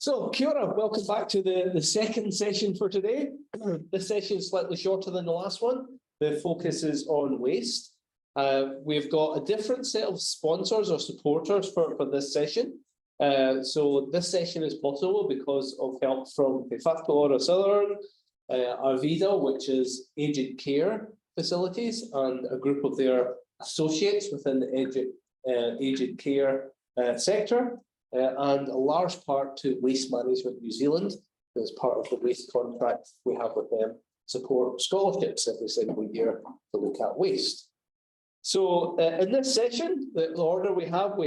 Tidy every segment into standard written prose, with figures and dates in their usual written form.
So, kia ora, welcome back to the second session for today. This session is slightly shorter than the last one. The focus is on waste. We've got a different set of sponsors or supporters for this session. So this session is possible because of help from Pūhau Southern, Arvida, which is aged care facilities, and a group of their associates within the aged care sector. And a large part to Waste Management New Zealand, as part of the waste contract we have with them, support scholarships every single year to look at waste. So in this session, the order we have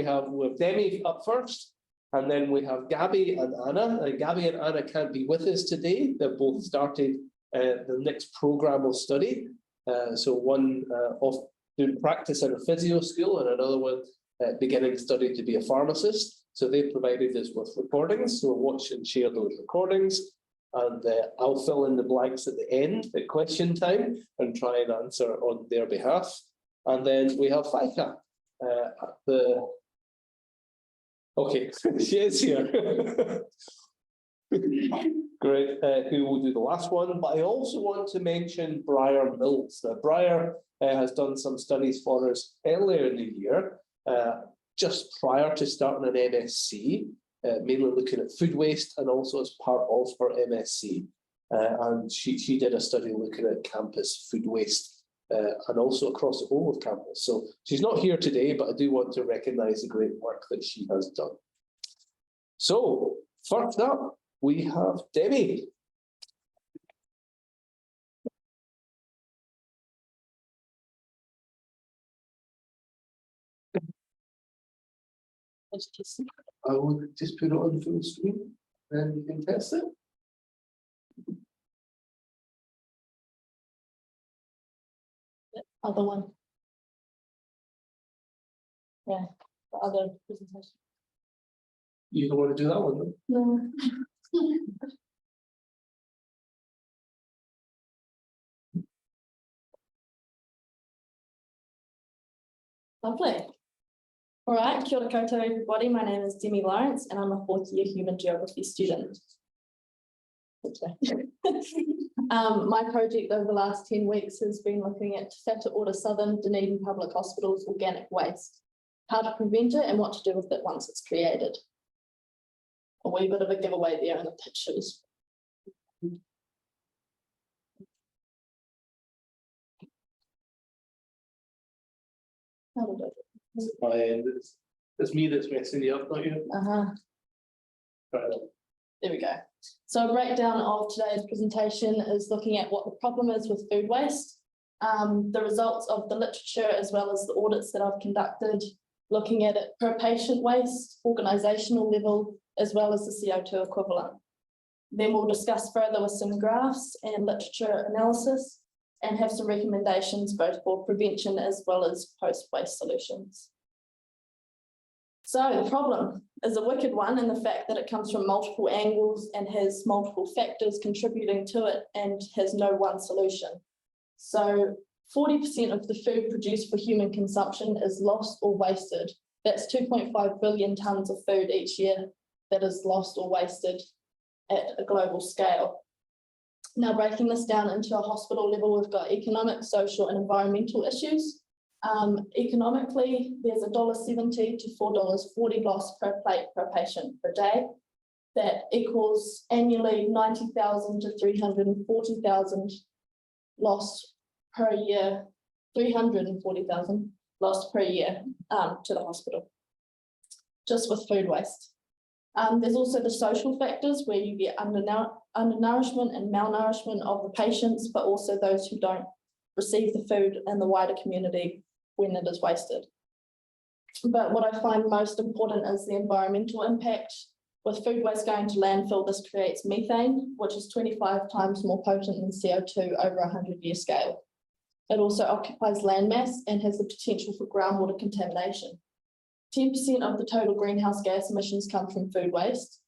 Demi up first, and then we have Gabby and Anna. Gabby and Anna can't be with us today. They've both started the next programme of study. So one off doing practice in a physio school, and another one beginning study to be a pharmacist. So they provided us with recordings, so we'll watch and share those recordings, and I'll fill in the blanks at the end at question time and try and answer on their behalf. And then we have Faika at the... Okay, she is here. Great, who will do the last one. But I also want to mention Abbey Mills. Briar has done some studies for us earlier in the year, just prior to starting an MSc, mainly looking at food waste and also as part of her MSc. And she did a study looking at campus food waste and also across the whole of campus. So she's not here today, but I do want to recognise the great work that she has done. So first up, we have Debbie. I will just put it on full screen and you can test it. The other one. Yeah, the other presentation. You don't want to do that one, No. Lovely. All right, kia ora koutou everybody. My name is Demi Lawrence and I'm a fourth year human geography student. My project over the last 10 weeks has been looking at Whatuora Southern, Dunedin Public Hospital's organic waste, how to prevent it and what to do with it once it's created. A wee bit of a giveaway there in the pictures. How did I do? It's me that's messing you up, not you? There we go. So a breakdown of today's presentation is looking at what the problem is with food waste, the results of the literature as well as the audits that I've conducted, looking at it per patient waste, organisational level, as well as the CO2 equivalent. Then we'll discuss further with some graphs and literature analysis and have some recommendations both for prevention as well as post-waste solutions. So the problem is a wicked one in the fact that it comes from multiple angles and has multiple factors contributing to it and has no one solution. So 40% of the food produced for human consumption is lost or wasted. That's 2.5 billion tonnes of food each year that is lost or wasted at a global scale. Now, breaking this down into a hospital level, we've got economic, social and environmental issues. Economically, there's $1.70 to $4.40 loss per plate per patient per day. That equals annually 90,000 to 340,000 loss per year, 340,000 lost per year to the hospital, just with food waste. There's also the social factors where you get undernourishment and malnourishment of the patients, but also those who don't receive the food and the wider community when it is wasted. But what I find most important is the environmental impact. With food waste going to landfill, this creates methane, which is 25 times more potent than CO2 over a 100-year scale. It also occupies land mass and has the potential for groundwater contamination. 10% of the total greenhouse gas emissions come from food waste.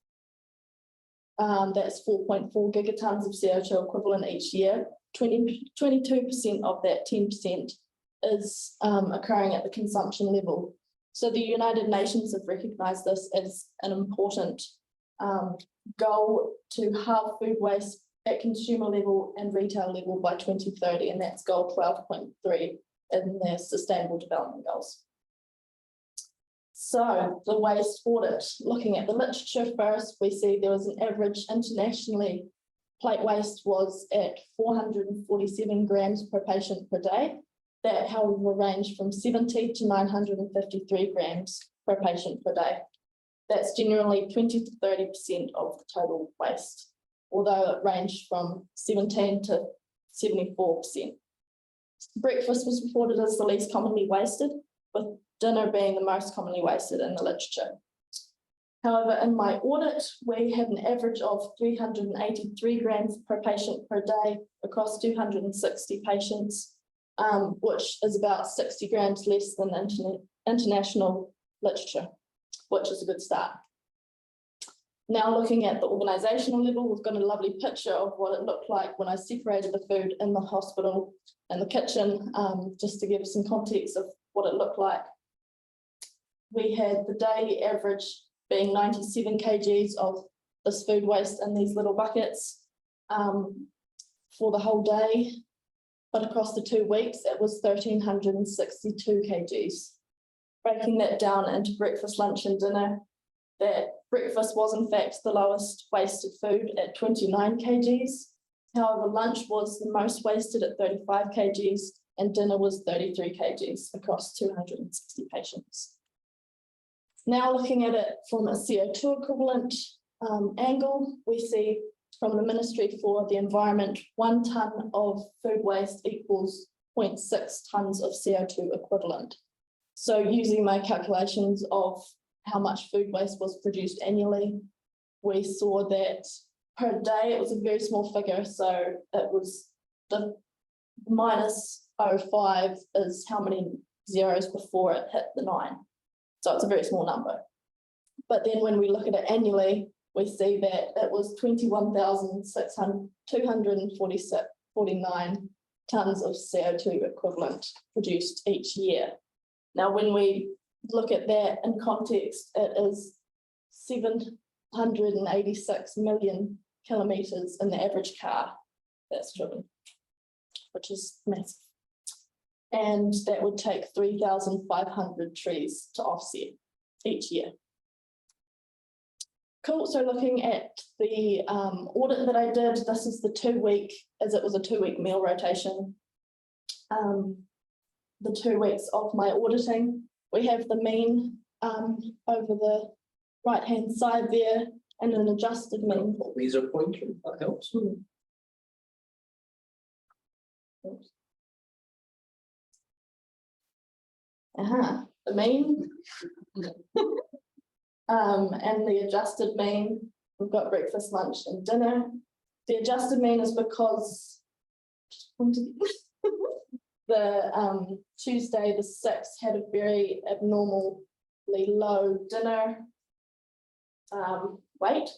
That's 4.4 gigatons of CO2 equivalent each year. 22% of that 10% is occurring at the consumption level. So the United Nations have recognised this as an important goal to halve food waste at consumer level and retail level by 2030, and that's goal 12.3 in their sustainable development goals. So the waste audit, looking at the literature first, we see there was an average internationally, plate waste was at 447 grams per patient per day. That, however, ranged from 70 to 953 grams per patient per day. That's generally 20 to 30% of the total waste, although it ranged from 17 to 74%. Breakfast was reported as the least commonly wasted, with dinner being the most commonly wasted in the literature. However, in my audit, we had an average of 383 grams per patient per day across 260 patients, which is about 60 grams less than international literature, which is a good start. Now looking at the organisational level, we've got a lovely picture of what it looked like when I separated the food in the hospital and the kitchen, just to give some context of what it looked like. We had the daily average being 97 kgs of this food waste in these little buckets for the whole day. But across the 2 weeks, it was 1,362 kgs. Breaking that down into breakfast, lunch and dinner, that breakfast was in fact the lowest wasted food at 29 kgs. However, lunch was the most wasted at 35 kgs and dinner was 33 kgs across 260 patients. Now looking at it from a CO2 equivalent angle, we see from the Ministry for the Environment, 1 tonne of food waste equals 0.6 tonnes of CO2 equivalent. So using my calculations of how much food waste was produced annually, we saw that per day it was a very small figure, so it was the minus 0.05 is how many zeros before it hit the 9. So it's a very small number. But then when we look at it annually, we see that it was 21,249 tonnes of CO2 equivalent produced each year. Now, when we look at that in context, it is 786 million kilometres in the average car that's driven, which is massive. And that would take 3,500 trees to offset each year. Cool, so looking at the audit that I did, this is the 2 week, as it was a 2 week meal rotation. The 2 weeks of my auditing, we have the mean over the right hand side there and an adjusted mean. Laser pointer, that helps. The mean. And the adjusted mean, we've got breakfast, lunch and dinner. The adjusted mean is because the Tuesday the 6th had a very abnormally low dinner weight,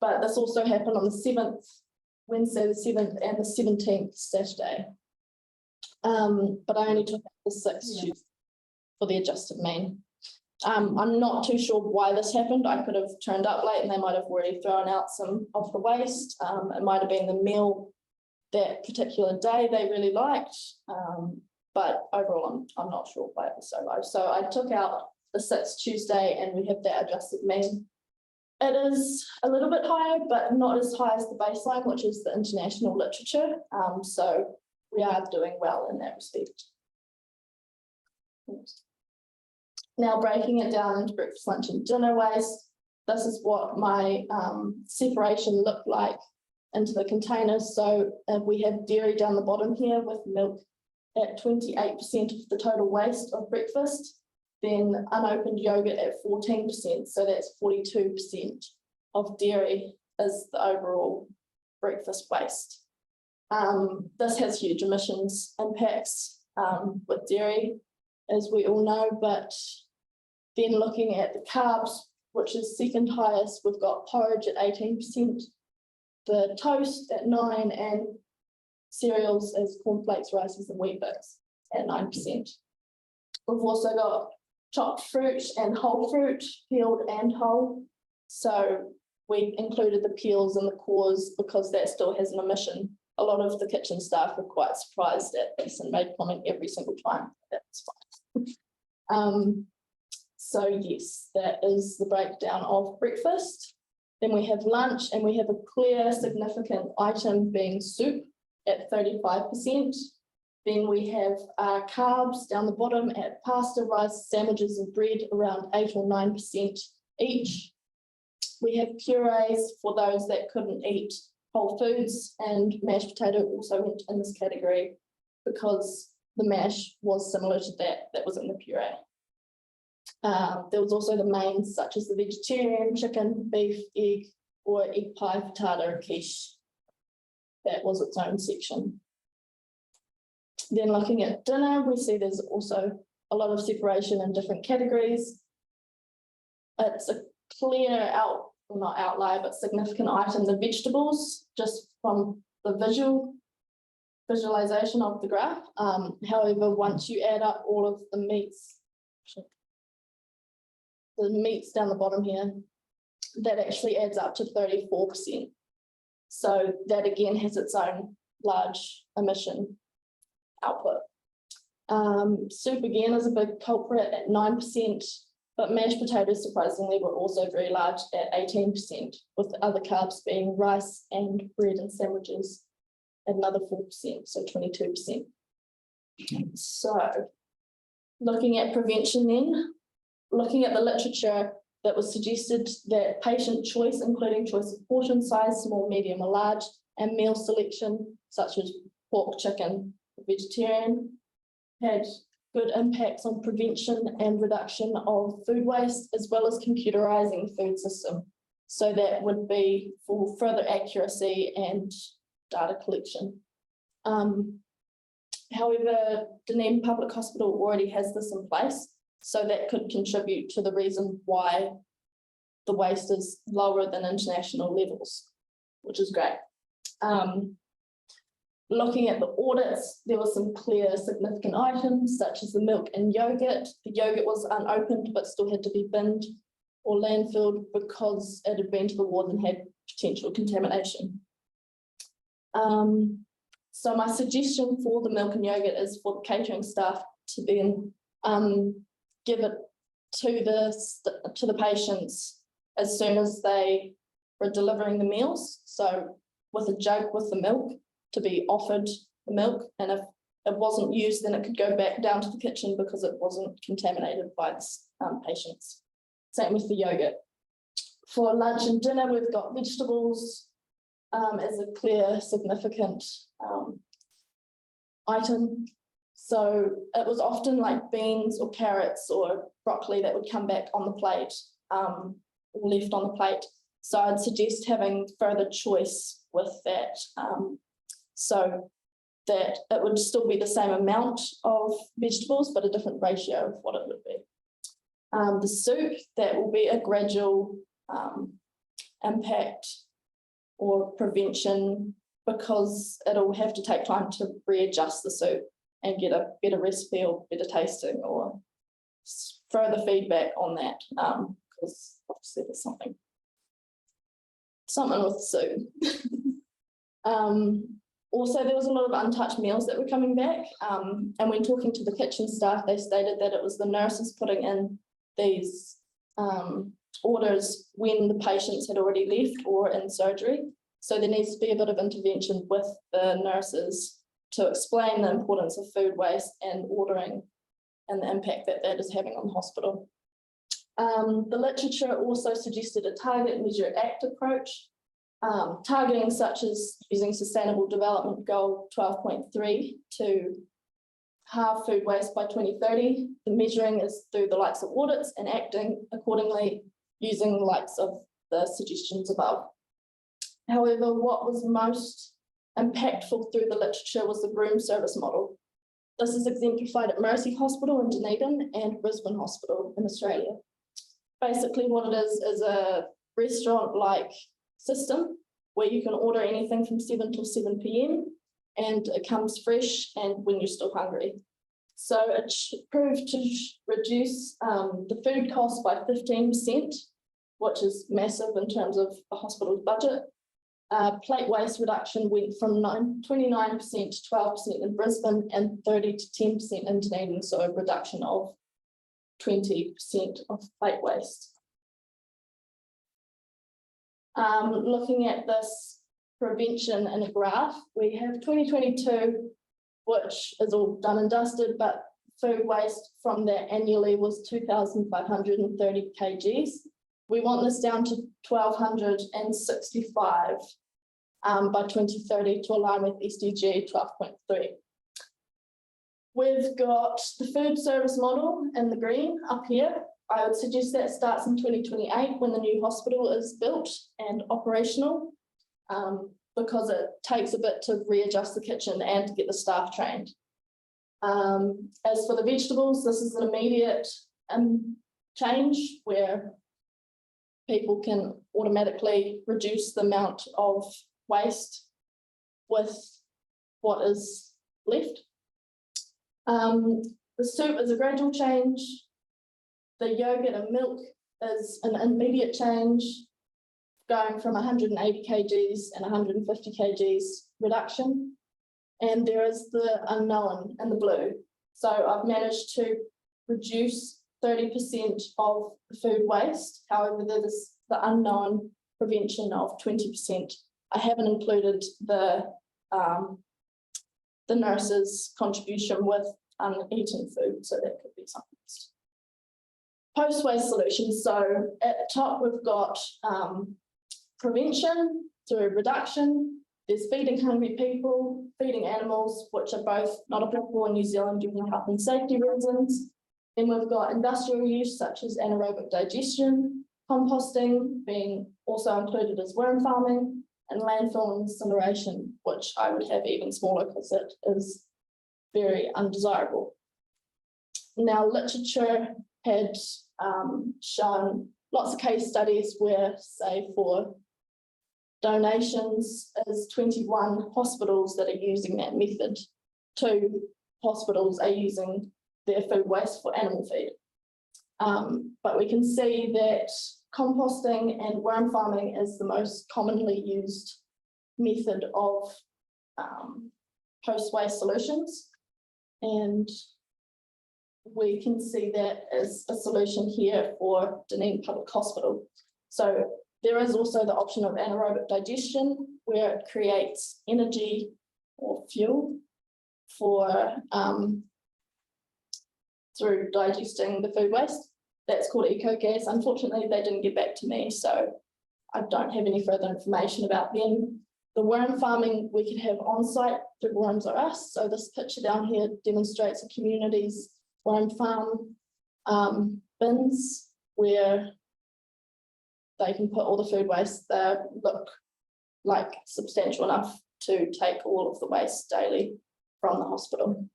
but this also happened on the 7th, Wednesday the 7th and the 17th Saturday. But I only took the 6th Tuesday for the adjusted mean. I'm not too sure why this happened. I could have turned up late and they might have already thrown out some of the waste. It might have been the meal that particular day they really liked. But overall, I'm not sure why it was so low. So I took out the 6th Tuesday and we have that adjusted mean. It is a little bit higher, but not as high as the baseline, which is the international literature. So we are doing well in that respect. Now breaking it down into breakfast, lunch and dinner waste, this is what my separation looked like into the containers. So we have dairy down the bottom here with milk at 28% of the total waste of breakfast, then unopened yogurt at 14%, so that's 42% of dairy is the overall breakfast waste. This has huge emissions impacts with dairy, as we all know, but then looking at the carbs, which is second highest, we've got porridge at 18%, the toast at 9%, and cereals as cornflakes, rices, and wheat bix at 9%. We've also got chopped fruit and whole fruit, peeled and whole. So we included the peels and the cores because that still has an emission. A lot of the kitchen staff were quite surprised at this and made comment every single time. That's fine. So yes, that is the breakdown of breakfast. Then we have lunch, and we have a clear significant item being soup at 35%. Then we have carbs down the bottom at pasta, rice, sandwiches and bread around 8 or 9% each. We have purees for those that couldn't eat whole foods, and mashed potato also went in this category because the mash was similar to that was in the puree. There was also the mains such as the vegetarian, chicken, beef, egg, or egg pie, frittata, or quiche. That was its own section. Then looking at dinner, we see there's also a lot of separation in different categories. It's a clear not outlier, but significant item, the vegetables, just from the visualization of the graph. However, once you add up all of the meats down the bottom here, that actually adds up to 34%. So that again has its own large emission output. Soup again is a big culprit at 9%, but mashed potatoes surprisingly were also very large at 18%, with the other carbs being rice and bread and sandwiches at another 4%, so 22%. So looking at prevention then, looking at the literature that was suggested that patient choice, including choice of portion size, small, medium or large, and meal selection, such as pork, chicken, vegetarian, had good impacts on prevention and reduction of food waste, as well as computerizing the food system. So that would be for further accuracy and data collection. However, Dunedin Public Hospital already has this in place, so that could contribute to the reason why the waste is lower than international levels, which is great. Looking at the audits, there were some clear significant items such as the milk and yogurt. The yogurt was unopened but still had to be binned or landfilled because it had been to the ward and had potential contamination. So my suggestion for the milk and yogurt is for the catering staff to then give it to the patients as soon as they were delivering the meals. So with a jug with the milk, to be offered the milk, and if it wasn't used, then it could go back down to the kitchen because it wasn't contaminated by the patients. Same with the yogurt. For lunch and dinner, we've got vegetables as a clear, significant item. So it was often like beans or carrots or broccoli that would come back on the plate or left on the plate. So I'd suggest having further choice with that, so that it would still be the same amount of vegetables, but a different ratio of what it would be. The soup, that will be a gradual impact or prevention, because it'll have to take time to readjust the soup and get a better recipe or better tasting or further feedback on that, because obviously there's something with the soup. Also, there was a lot of untouched meals that were coming back, and when talking to the kitchen staff, they stated that it was the nurses putting in these orders when the patients had already left or in surgery. So there needs to be a bit of intervention with the nurses to explain the importance of food waste and ordering and the impact that that is having on the hospital. The literature also suggested a target, measure, act approach. Targeting such as using Sustainable Development Goal 12.3 to halve food waste by 2030. The measuring is through the likes of audits and acting accordingly using the likes of the suggestions above. However, what was most impactful through the literature was the room service model. This is exemplified at Mercy Hospital in Dunedin and Brisbane Hospital in Australia. Basically what it is a restaurant-like system where you can order anything from 7 till 7 p.m. and it comes fresh and when you're still hungry. So it proved to reduce the food cost by 15%, which is massive in terms of the hospital's budget. Plate waste reduction went from 29% to 12% in Brisbane and 30 to 10% in Dunedin, so a reduction of 20% of plate waste. Looking at this prevention in a graph, we have 2022, which is all done and dusted, but food waste from that annually was 2,530 kgs. We want this down to 1,265 by 2030 to align with SDG 12.3. We've got the food service model in the green up here. I would suggest that starts in 2028 when the new hospital is built and operational, because it takes a bit to readjust the kitchen and to get the staff trained. As for the vegetables, this is an immediate change where people can automatically reduce the amount of waste with what is left. The soup is a gradual change. The yogurt and milk is an immediate change, going from 180 kgs and 150 kgs reduction. And there is the unknown in the blue. So I've managed to reduce 30% of the food waste. However, there is the unknown prevention of 20%. I haven't included the nurses' contribution with uneaten food, so that could be something else. Post-waste solutions. So at the top, we've got prevention through reduction. There's feeding hungry people, feeding animals, which are both not applicable in New Zealand due to health and safety reasons. Then we've got industrial use such as anaerobic digestion, composting being also included as worm farming, and landfill incineration, which I would have even smaller because it is very undesirable. Now, literature had shown lots of case studies where, say, for donations is 21 hospitals that are using that method. 2 hospitals are using their food waste for animal feed. But we can see that composting and worm farming is the most commonly used method of post-waste solutions. And we can see that as a solution here for Dunedin Public Hospital. So there is also the option of anaerobic digestion, where it creates energy or fuel for through digesting the food waste. That's called eco-gas. Unfortunately, they didn't get back to me, so I don't have any further information about them. The worm farming we could have on-site through Worms Are Us. So this picture down here demonstrates a community's worm farm bins where they can put all the food waste there, look like substantial enough to take all of the waste daily from the hospital.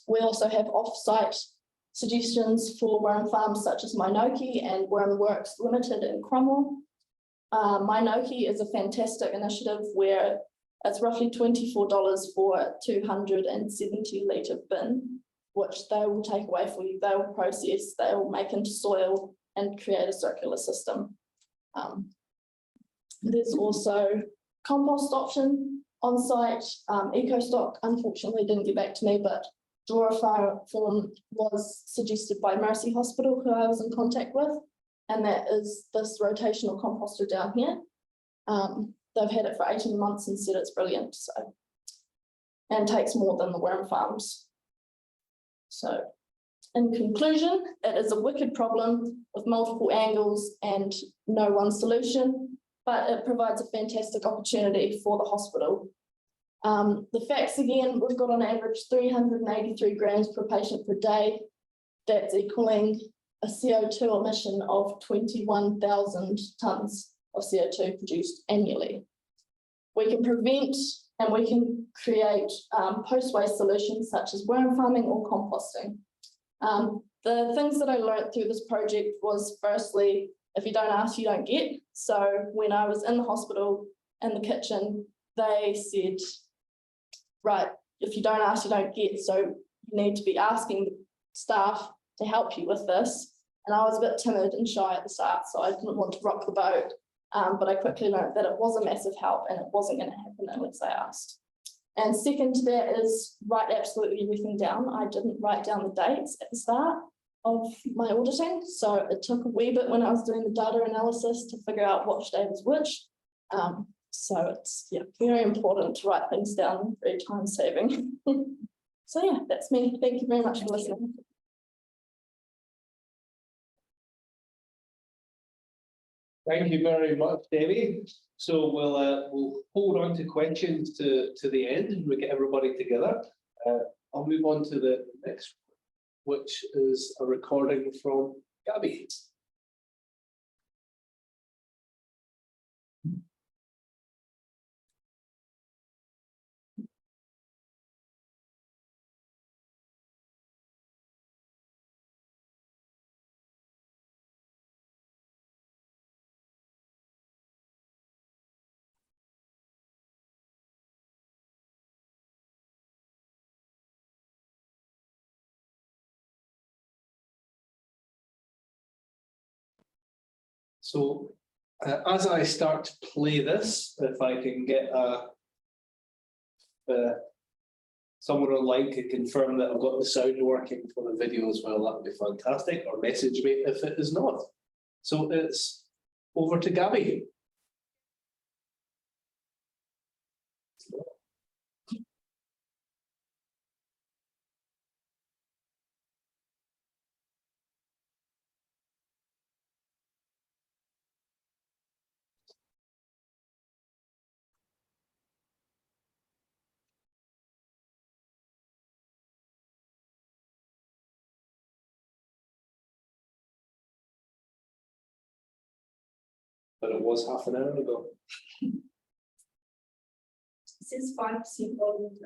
We also have off-site suggestions for worm farms such as Mainoki and Worm Works Limited in Cromwell. Mainoki is a fantastic initiative where it's roughly $24 for a 270 litre bin, which they will take away for you. They will process, they will make into soil and create a circular system. There's also compost option on site. EcoStock unfortunately didn't get back to me, but drawer form was suggested by Mercy Hospital, who I was in contact with, and that is this rotational composter down here. They've had it for 18 months and said it's brilliant, so, and takes more than the worm farms. So in conclusion, it is a wicked problem with multiple angles and no one solution, but it provides a fantastic opportunity for the hospital. The facts again, we've got on average 383 grams per patient per day. That's equaling a CO2 emission of 21,000 tonnes of CO2 produced annually. We can prevent and we can create post-waste solutions such as worm farming or composting. The things that I learned through this project was, firstly, if you don't ask, you don't get. So when I was in the hospital, in the kitchen, they said, right, if you don't ask, you don't get. So you need to be asking the staff to help you with this. And I was a bit timid and shy at the start, so I didn't want to rock the boat. But I quickly learned that it was a massive help and it wasn't going to happen unless I asked. And second to that is write absolutely everything down. I didn't write down the dates at the start of my auditing, so it took a wee bit when I was doing the data analysis to figure out which day was which. So it's very important to write things down, very time saving. So yeah, that's me. Thank you very much for listening. Thank you very much, Debbie. So we'll hold on to questions to the end and we get everybody together. I'll move on to the next, which is a recording from Gabby. So as I start to play this, if I can get someone online can confirm that I've got the sound working for the video as well, that would be fantastic, or message me if it is not. So it's over to Gabby. But it was half an hour ago. It says 5% volume.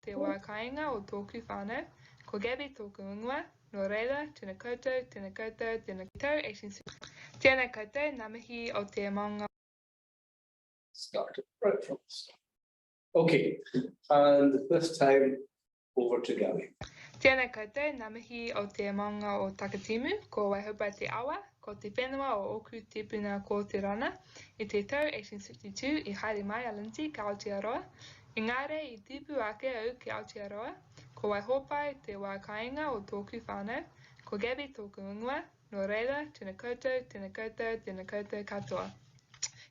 Te wā kāinga o tōku whānau, ko Gabby tōku ingoa, no reira, tēnā koutou, tēnā koutou, tēnā koutou, 1860. Tēnā koutou, ngā mihi o te maunga. Started right from the start. Okay, and this time over to Gabby. Tēnā koutou, ngā mihi o te maunga o Takatimu, ko Waihopa te awa, ko te whenua o oku te puna ko te rana, I te tau 1862 I haere mai a Lindsay ka Aotearoa. Engare I tipu ake au ki Aotearoa, ko Waihopa te wā kāinga o tōku whānau, ko Gabby tōku ingoa, no reira, tēnā koutou, tēnā koutou, tēnā koutou katoa.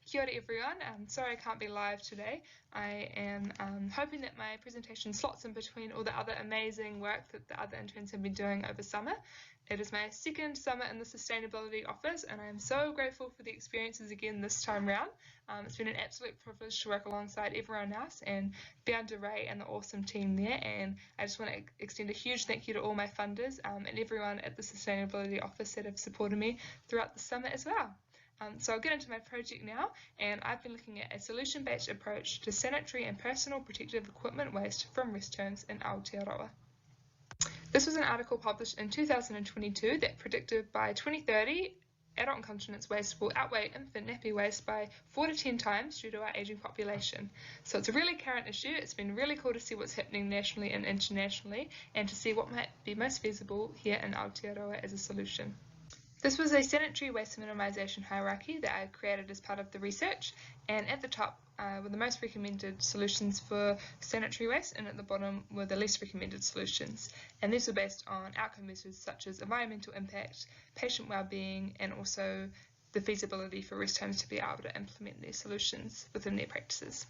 Kia ora everyone, sorry I can't be live today. I am hoping that my presentation slots in between all the other amazing work that the other interns have been doing over summer. It is my second summer in the Sustainability Office and I am so grateful for the experiences again this time round. It's been an absolute privilege to work alongside everyone else and be under Ray and the awesome team there, and I just want to extend a huge thank you to all my funders and everyone at the Sustainability Office that have supported me throughout the summer as well. So I'll get into my project now, and I've been looking at a solution-based approach to sanitary and personal protective equipment waste from rest homes in Aotearoa. This was an article published in 2022 that predicted by 2030 adult incontinence waste will outweigh infant nappy waste by 4 to 10 times due to our ageing population. So it's a really current issue. It's been really cool to see what's happening nationally and internationally and to see what might be most feasible here in Aotearoa as a solution. This was a sanitary waste minimisation hierarchy that I created as part of the research, and at the top were the most recommended solutions for sanitary waste, and at the bottom were the least recommended solutions. And these were based on outcome measures such as environmental impact, patient well-being, and also the feasibility for rest homes to be able to implement their solutions within their practices.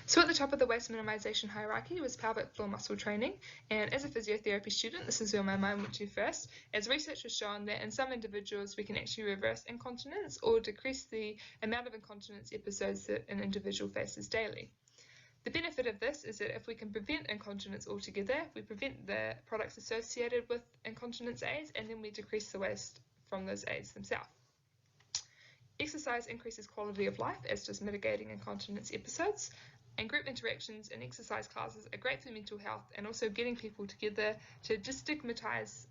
So at the top of the waste minimisation hierarchy was pelvic floor muscle training, and as a physiotherapy student, this is where my mind went to first, as research has shown that in some individuals we can actually reverse incontinence or decrease the amount of incontinence episodes that an individual faces daily. The benefit of this is that if we can prevent incontinence altogether, we prevent the products associated with incontinence aids, and then we decrease the waste from those aids themselves. Exercise increases quality of life, as does mitigating incontinence episodes. And group interactions in exercise classes are great for mental health and also getting people together to destigmatise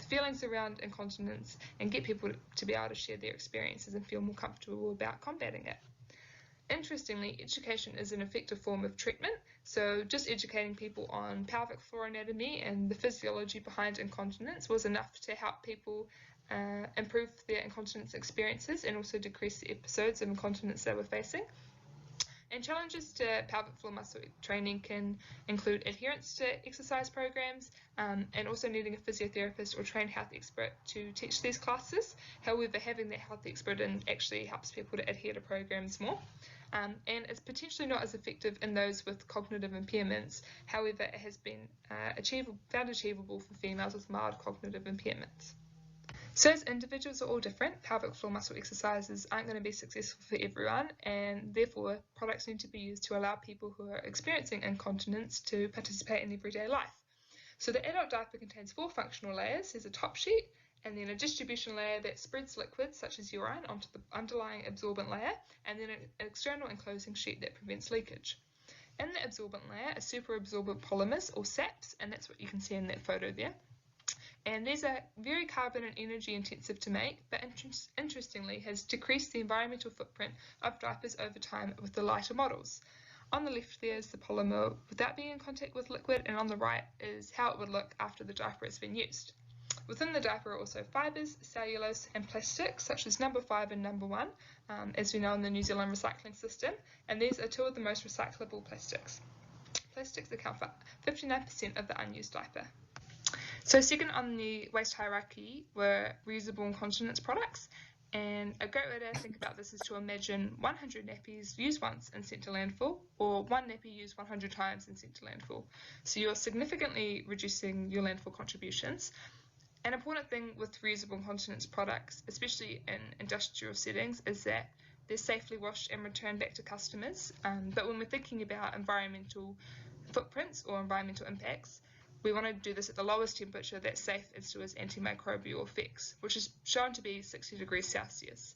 the feelings around incontinence and get people to be able to share their experiences and feel more comfortable about combating it. Interestingly, education is an effective form of treatment, so just educating people on pelvic floor anatomy and the physiology behind incontinence was enough to help people improve their incontinence experiences and also decrease the episodes of incontinence they were facing. And challenges to pelvic floor muscle training can include adherence to exercise programs and also needing a physiotherapist or trained health expert to teach these classes. However, having that health expert in actually helps people to adhere to programs more. And it's potentially not as effective in those with cognitive impairments. However, it has been found achievable for females with mild cognitive impairments. So as individuals are all different, pelvic floor muscle exercises aren't going to be successful for everyone, and therefore products need to be used to allow people who are experiencing incontinence to participate in everyday life. So the adult diaper contains 4 functional layers. There's a top sheet, and then a distribution layer that spreads liquids such as urine onto the underlying absorbent layer, and then an external enclosing sheet that prevents leakage. In the absorbent layer are superabsorbent polymers, or SAPs, and that's what you can see in that photo there. And these are very carbon and energy intensive to make, but interestingly has decreased the environmental footprint of diapers over time with the lighter models. On the left there is the polymer without being in contact with liquid, and on the right is how it would look after the diaper has been used. Within the diaper are also fibres, cellulose and plastics such as number 5 and number 1, as we know in the New Zealand recycling system, and these are 2 of the most recyclable plastics. Plastics account for 59% of the unused diaper. So second on the waste hierarchy were reusable incontinence products, and a great way to think about this is to imagine 100 nappies used once and sent to landfill, or 1 nappy used 100 times and sent to landfill. So you're significantly reducing your landfill contributions. An important thing with reusable incontinence products, especially in industrial settings, is that they're safely washed and returned back to customers. But when we're thinking about environmental footprints or environmental impacts, we want to do this at the lowest temperature that's safe and still has antimicrobial effects, which is shown to be 60 degrees Celsius.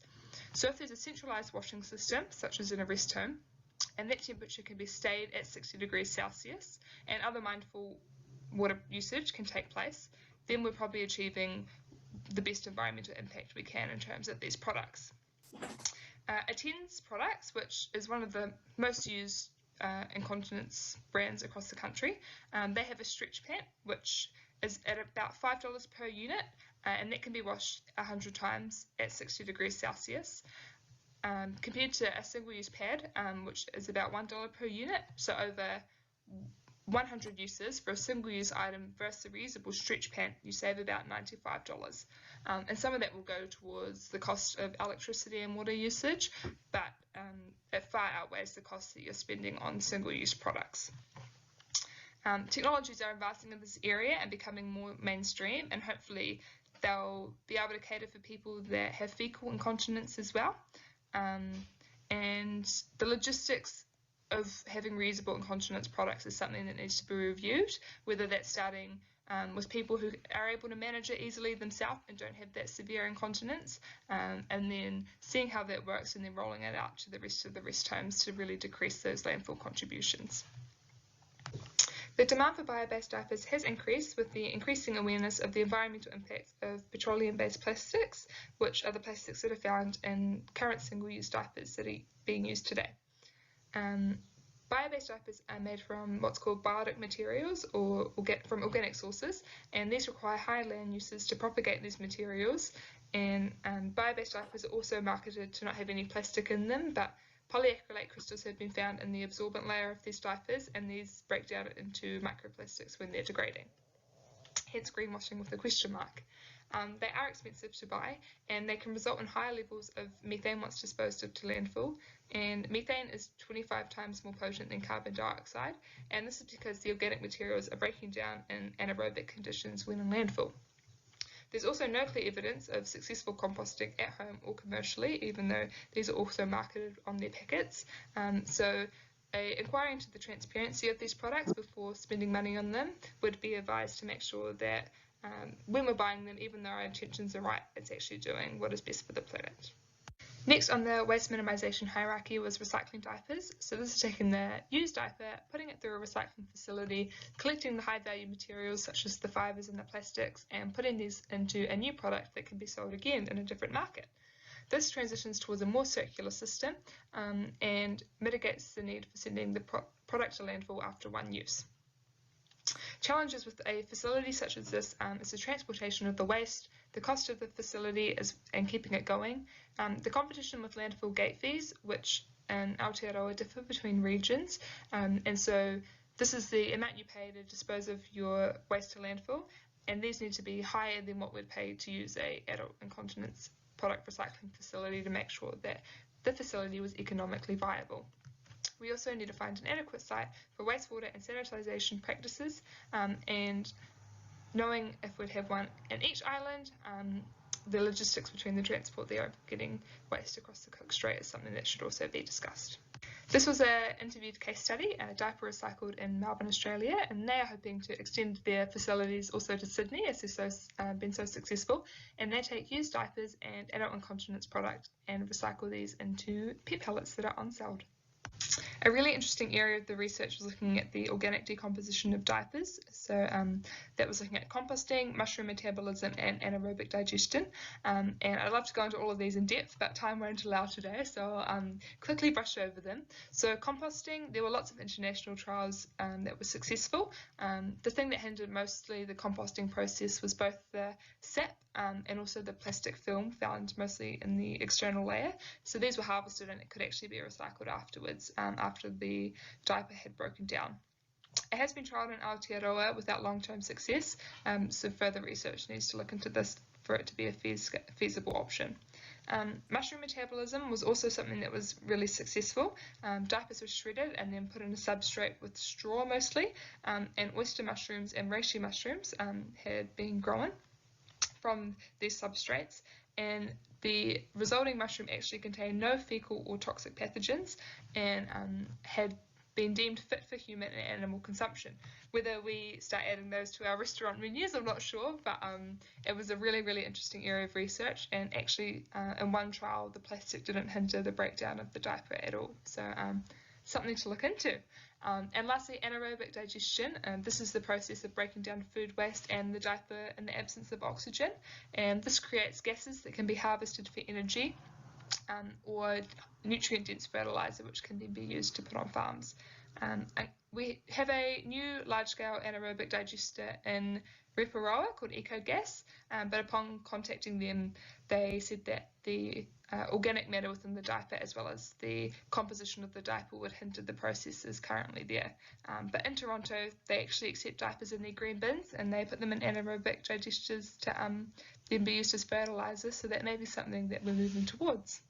So if there's a centralised washing system, such as in a rest home, and that temperature can be stayed at 60 degrees Celsius, and other mindful water usage can take place, then we're probably achieving the best environmental impact we can in terms of these products. Attend's products, which is one of the most used incontinence brands across the country, they have a stretch pant which is at about $5 per unit, and that can be washed 100 times at 60 degrees Celsius, compared to a single-use pad, which is about $1 per unit. So over 100 uses for a single-use item versus a reusable stretch pant, you save about $95. And some of that will go towards the cost of electricity and water usage, but it far outweighs the cost that you're spending on single-use products. Technologies are advancing in this area and becoming more mainstream, and hopefully they'll be able to cater for people that have fecal incontinence as well. And the logistics of having reusable incontinence products is something that needs to be reviewed, whether that's starting with people who are able to manage it easily themselves and don't have that severe incontinence, and then seeing how that works and then rolling it out to the rest of the rest homes to really decrease those landfill contributions. The demand for bio-based diapers has increased with the increasing awareness of the environmental impacts of petroleum-based plastics, which are the plastics that are found in current single-use diapers that are being used today. Bio-based diapers are made from what's called biotic materials or from organic sources, and these require high land uses to propagate these materials. And bio-based diapers are also marketed to not have any plastic in them, but polyacrylate crystals have been found in the absorbent layer of these diapers, and these break down into microplastics when they're degrading. Hence greenwashing with a question mark. They are expensive to buy, and they can result in higher levels of methane once disposed of to landfill, and methane is 25 times more potent than carbon dioxide, and this is because the organic materials are breaking down in anaerobic conditions when in landfill. There's also no clear evidence of successful composting at home or commercially, even though these are also marketed on their packets. So inquiry into the transparency of these products before spending money on them would be advised to make sure that when we're buying them, even though our intentions are right, it's actually doing what is best for the planet. Next on the waste minimisation hierarchy was recycling diapers. So this is taking the used diaper, putting it through a recycling facility, collecting the high value materials such as the fibres and the plastics, and putting these into a new product that can be sold again in a different market. This transitions towards a more circular system and mitigates the need for sending the product to landfill after one use. Challenges with a facility such as this is the transportation of the waste, the cost of the facility and keeping it going, the competition with landfill gate fees, which in Aotearoa differ between regions, and so this is the amount you pay to dispose of your waste to landfill, and these need to be higher than what we'd pay to use a adult incontinence product recycling facility to make sure that the facility was economically viable. We also need to find an adequate site for wastewater and sanitisation practices, and knowing if we'd have one in each island, the logistics between the transport there of getting waste across the Cook Strait is something that should also be discussed. This was an interviewed case study, Diaper Recycled in Melbourne, Australia, and they are hoping to extend their facilities also to Sydney as they've been so successful, and they take used diapers and adult incontinence product and recycle these into pet pellets that are on-sold. A really interesting area of the research was looking at the organic decomposition of diapers. So that was looking at composting, mushroom metabolism, and anaerobic digestion. And I'd love to go into all of these in depth, but time won't allow today, so I'll quickly brush over them. So composting, there were lots of international trials that were successful. The thing that hindered mostly the composting process was both the sap and also the plastic film found mostly in the external layer. So these were harvested and it could actually be recycled afterwards, after the diaper had broken down. It has been trialled in Aotearoa without long-term success, so further research needs to look into this for it to be a feasible option. Mushroom metabolism was also something that was really successful. Diapers were shredded and then put in a substrate with straw mostly, and oyster mushrooms and reishi mushrooms had been grown from these substrates, and the resulting mushroom actually contained no fecal or toxic pathogens and had been deemed fit for human and animal consumption. Whether we start adding those to our restaurant menus, I'm not sure, but it was a really, really interesting area of research, and actually in one trial the plastic didn't hinder the breakdown of the diaper at all, so something to look into. And lastly, anaerobic digestion. This is the process of breaking down food waste and the diaper in the absence of oxygen, and this creates gases that can be harvested for energy or nutrient-dense fertilizer, which can then be used to put on farms. And we have a new large-scale anaerobic digester in Reparoa called EcoGas, but upon contacting them, they said that the organic matter within the diaper as well as the composition of the diaper would hinder the processes currently there. But in Toronto, they actually accept diapers in their green bins and they put them in anaerobic digesters to then be used as fertilizer, so that may be something that we're moving towards.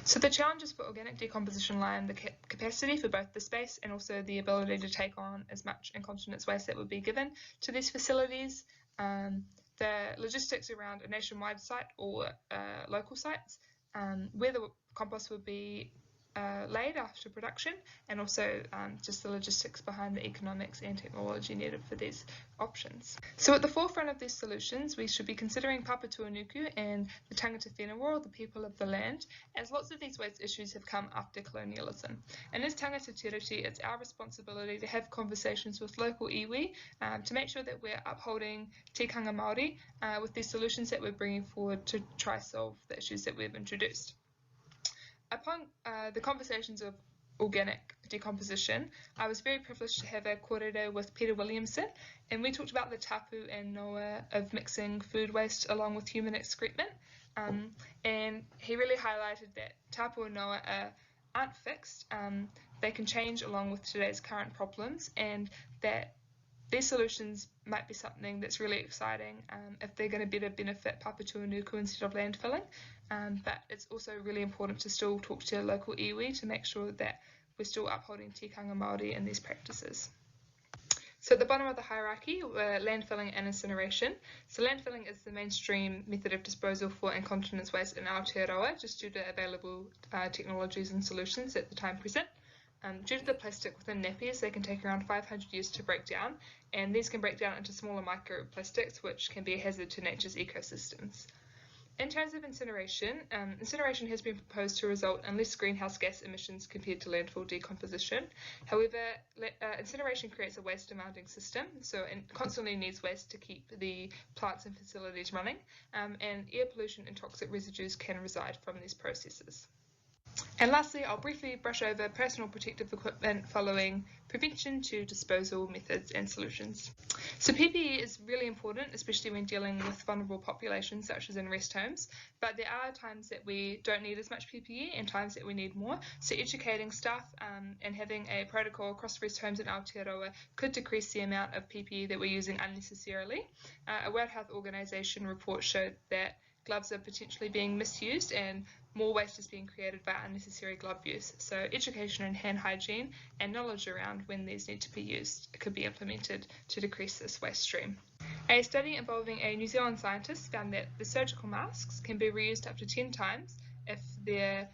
So the challenges for organic decomposition lie in the capacity for both the space and also the ability to take on as much incontinence waste that would be given to these facilities, the logistics around a nationwide site or local sites, where the compost would be laid after production, and also just the logistics behind the economics and technology needed for these options. So at the forefront of these solutions, we should be considering Papatūānuku and the tangata whenua, the people of the land, as lots of these waste issues have come after colonialism. And as tangata tiriti, it's our responsibility to have conversations with local iwi to make sure that we're upholding tikanga Māori with these solutions that we're bringing forward to try solve the issues that we've introduced. Upon the conversations of organic decomposition, I was very privileged to have a kōrero with Peter Williamson, and we talked about the tapu and noa of mixing food waste along with human excrement, and he really highlighted that tapu and noa aren't fixed, they can change along with today's current problems, and that these solutions might be something that's really exciting if they're going to better benefit Papatūānuku instead of landfilling, but it's also really important to still talk to local iwi to make sure that we're still upholding tikanga Māori in these practices. So at the bottom of the hierarchy were landfilling and incineration. So landfilling is the mainstream method of disposal for incontinence waste in Aotearoa, just due to available technologies and solutions at the time present. Due to the plastic within nappies, they can take around 500 years to break down, and these can break down into smaller microplastics, which can be a hazard to nature's ecosystems. In terms of incineration, incineration has been proposed to result in less greenhouse gas emissions compared to landfill decomposition. However, incineration creates a waste demanding system, so it constantly needs waste to keep the plants and facilities running, and air pollution and toxic residues can reside from these processes. And lastly, I'll briefly brush over personal protective equipment following prevention to disposal methods and solutions. So PPE is really important, especially when dealing with vulnerable populations such as in rest homes, but there are times that we don't need as much PPE and times that we need more. So educating staff and having a protocol across rest homes in Aotearoa could decrease the amount of PPE that we're using unnecessarily. A World Health Organization report showed that gloves are potentially being misused and more waste is being created by unnecessary glove use. So education in hand hygiene and knowledge around when these need to be used could be implemented to decrease this waste stream. A study involving a New Zealand scientist found that the surgical masks can be reused up to 10 times if they're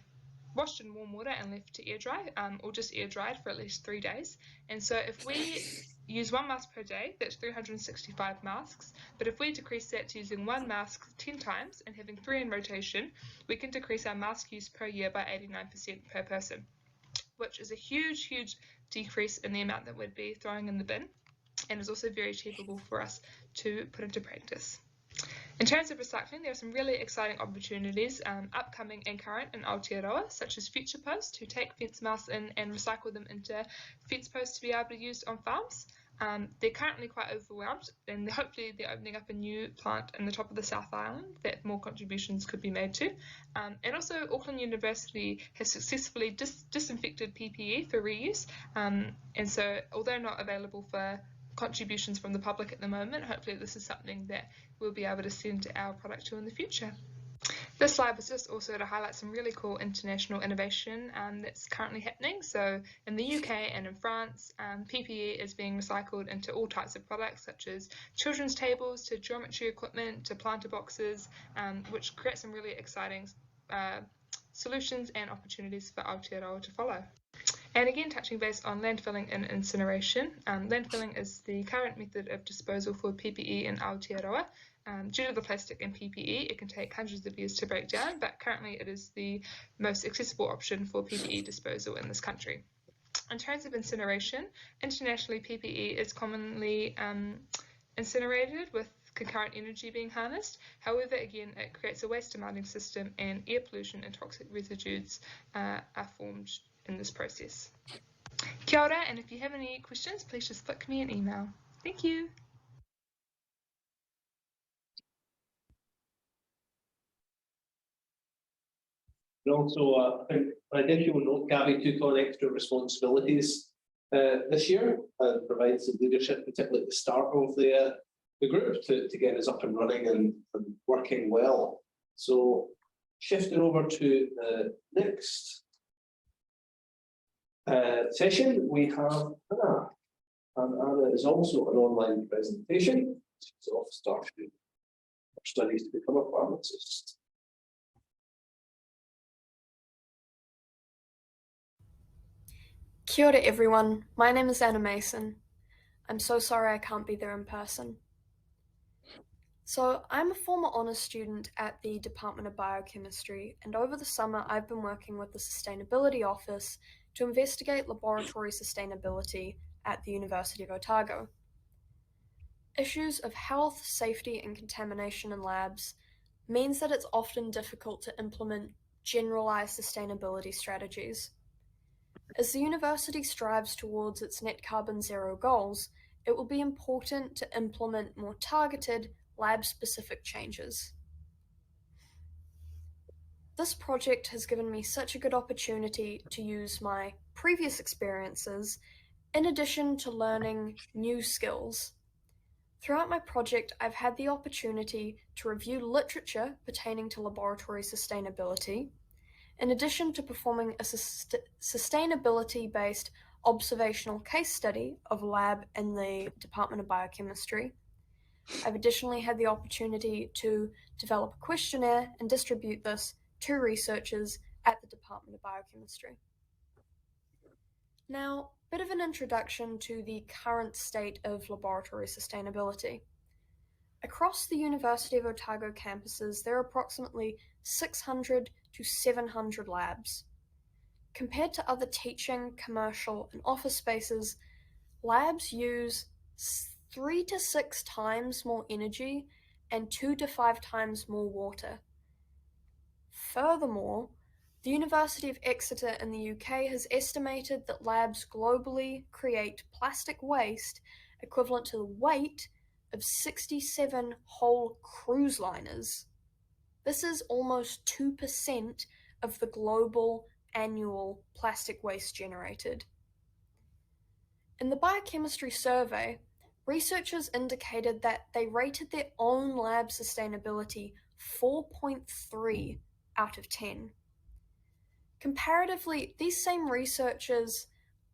washed in warm water and left to air dry, or just air dried for at least 3 days. And so if we use 1 mask per day, that's 365 masks. But if we decrease that to using 1 mask 10 times and having 3 in rotation, we can decrease our mask use per year by 89% per person, which is a huge, huge decrease in the amount that we'd be throwing in the bin, and is also very achievable for us to put into practice. In terms of recycling, there are some really exciting opportunities upcoming and current in Aotearoa, such as future posts, who take fence mouse in and recycle them into fence posts to be able to use on farms. They're currently quite overwhelmed, and hopefully they're opening up a new plant in the top of the South Island that more contributions could be made to. And also Auckland University has successfully disinfected PPE for reuse, and so although not available for contributions from the public at the moment, hopefully this is something that we'll be able to send our product to in the future. This slide was just also to highlight some really cool international innovation that's currently happening. So in the UK and in France, PPE is being recycled into all types of products, such as children's tables to geometry equipment to planter boxes, which creates some really exciting solutions and opportunities for Aotearoa to follow. And again, touching base on landfilling and incineration. Landfilling is the current method of disposal for PPE in Aotearoa. Due to the plastic in PPE, it can take hundreds of years to break down, but currently it is the most accessible option for PPE disposal in this country. In terms of incineration, internationally PPE is commonly incinerated with concurrent energy being harnessed. However, again, it creates a waste demanding system and air pollution and toxic residues are formed in this process. Kia ora, and if you have any questions, please just flick me an email. Thank you. And also, I think you will note Gabby took on extra responsibilities this year and provides some leadership, particularly at the start of the group, to get us up and running and working well. So shifting over to the next session, we have Anna. And Anna is also an online presentation. She's off starting her studies to become a pharmacist. Kia ora everyone, my name is Anna Mason. I'm so sorry I can't be there in person. So I'm a former honours student at the Department of Biochemistry, and over the summer I've been working with the Sustainability Office to investigate laboratory sustainability at the University of Otago. Issues of health, safety and contamination in labs means that it's often difficult to implement generalised sustainability strategies. As the university strives towards its net carbon zero goals, it will be important to implement more targeted, lab-specific changes. This project has given me such a good opportunity to use my previous experiences in addition to learning new skills. Throughout my project, I've had the opportunity to review literature pertaining to laboratory sustainability, in addition to performing a sustainability-based observational case study of a lab in the Department of Biochemistry. I've additionally had the opportunity to develop a questionnaire and distribute this to researchers at the Department of Biochemistry. Now, a bit of an introduction to the current state of laboratory sustainability. Across the University of Otago campuses, there are approximately 600 to 700 labs. Compared to other teaching, commercial, and office spaces, labs use 3 to 6 times more energy and 2 to 5 times more water. Furthermore, the University of Exeter in the UK has estimated that labs globally create plastic waste equivalent to the weight of 67 whole cruise liners. This is almost 2% of the global annual plastic waste generated. In the biochemistry survey, researchers indicated that they rated their own lab sustainability 4.3 out of 10. Comparatively, these same researchers,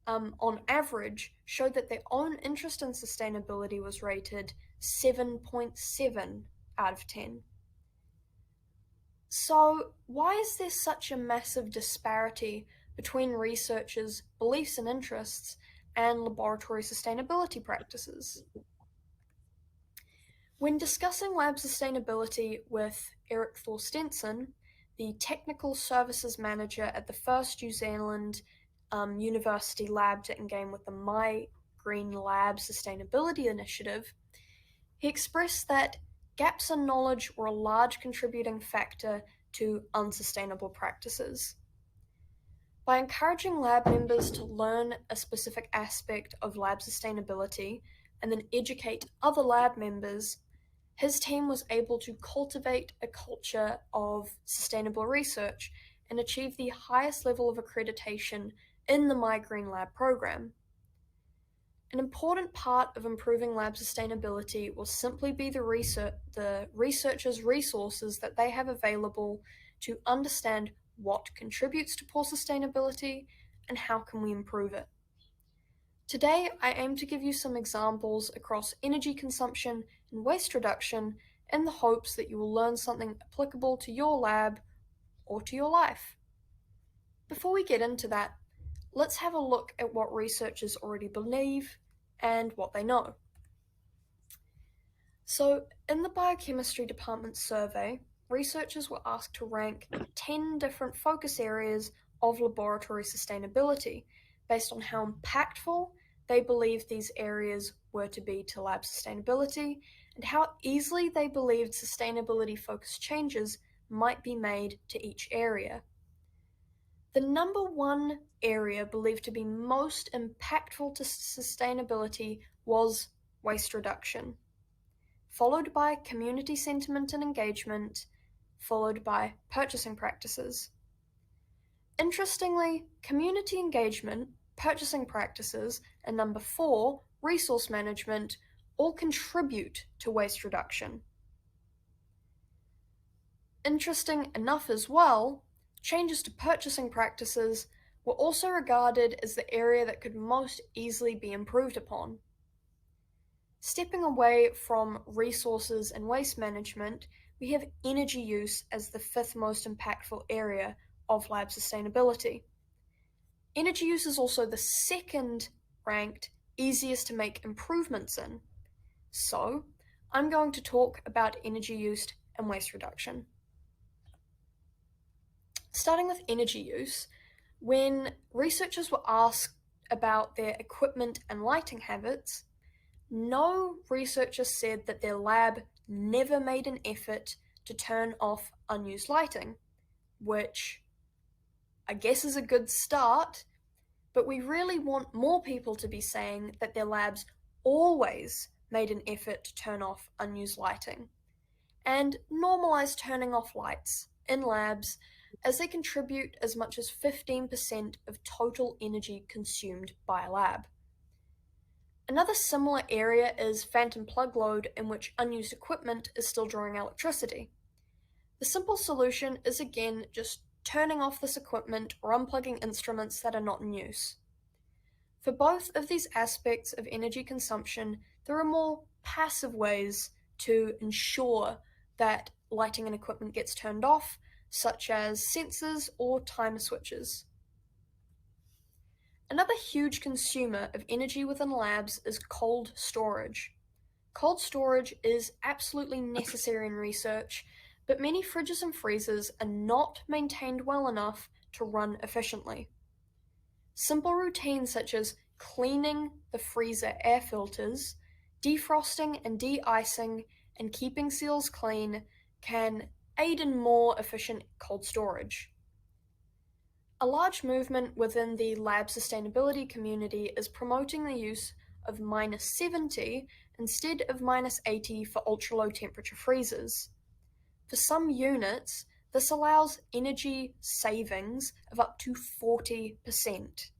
on average, showed that their own interest in sustainability was rated 7.7 out of 10. So, why is there such a massive disparity between researchers' beliefs and interests and laboratory sustainability practices? When discussing lab sustainability with Eric Thorstensen, the Technical Services Manager at the first New Zealand University lab to engage with the My Green Lab Sustainability Initiative, he expressed that gaps in knowledge were a large contributing factor to unsustainable practices. By encouraging lab members to learn a specific aspect of lab sustainability and then educate other lab members, his team was able to cultivate a culture of sustainable research and achieve the highest level of accreditation in the My Green Lab program. An important part of improving lab sustainability will simply be the researchers' resources that they have available to understand what contributes to poor sustainability and how can we improve it. Today, I aim to give you some examples across energy consumption and waste reduction in the hopes that you will learn something applicable to your lab or to your life. Before we get into that, let's have a look at what researchers already believe and what they know. So, in the biochemistry department survey, researchers were asked to rank 10 different focus areas of laboratory sustainability based on how impactful they believed these areas were to be to lab sustainability and how easily they believed sustainability-focused changes might be made to each area. The number one area believed to be most impactful to sustainability was waste reduction, followed by community sentiment and engagement, followed by purchasing practices. Interestingly, community engagement, purchasing practices, and number 4, resource management, all contribute to waste reduction. Interesting enough as well, changes to purchasing practices were also regarded as the area that could most easily be improved upon. Stepping away from resources and waste management, we have energy use as the 5th most impactful area of lab sustainability. Energy use is also the 2nd ranked easiest to make improvements in. So, I'm going to talk about energy use and waste reduction. Starting with energy use, when researchers were asked about their equipment and lighting habits, no researcher said that their lab never made an effort to turn off unused lighting, which I guess is a good start, but we really want more people to be saying that their labs always made an effort to turn off unused lighting, and normalize turning off lights in labs as they contribute as much as 15% of total energy consumed by a lab. Another similar area is phantom plug load, in which unused equipment is still drawing electricity. The simple solution is again just turning off this equipment or unplugging instruments that are not in use. For both of these aspects of energy consumption, there are more passive ways to ensure that lighting and equipment gets turned off, such as sensors or timer switches. Another huge consumer of energy within labs is cold storage. Cold storage is absolutely necessary in research, but many fridges and freezers are not maintained well enough to run efficiently. Simple routines such as cleaning the freezer air filters, defrosting and de-icing, and keeping seals clean can aid in more efficient cold storage. A large movement within the lab sustainability community is promoting the use of -70 instead of -80 for ultra-low temperature freezers. For some units, this allows energy savings of up to 40%.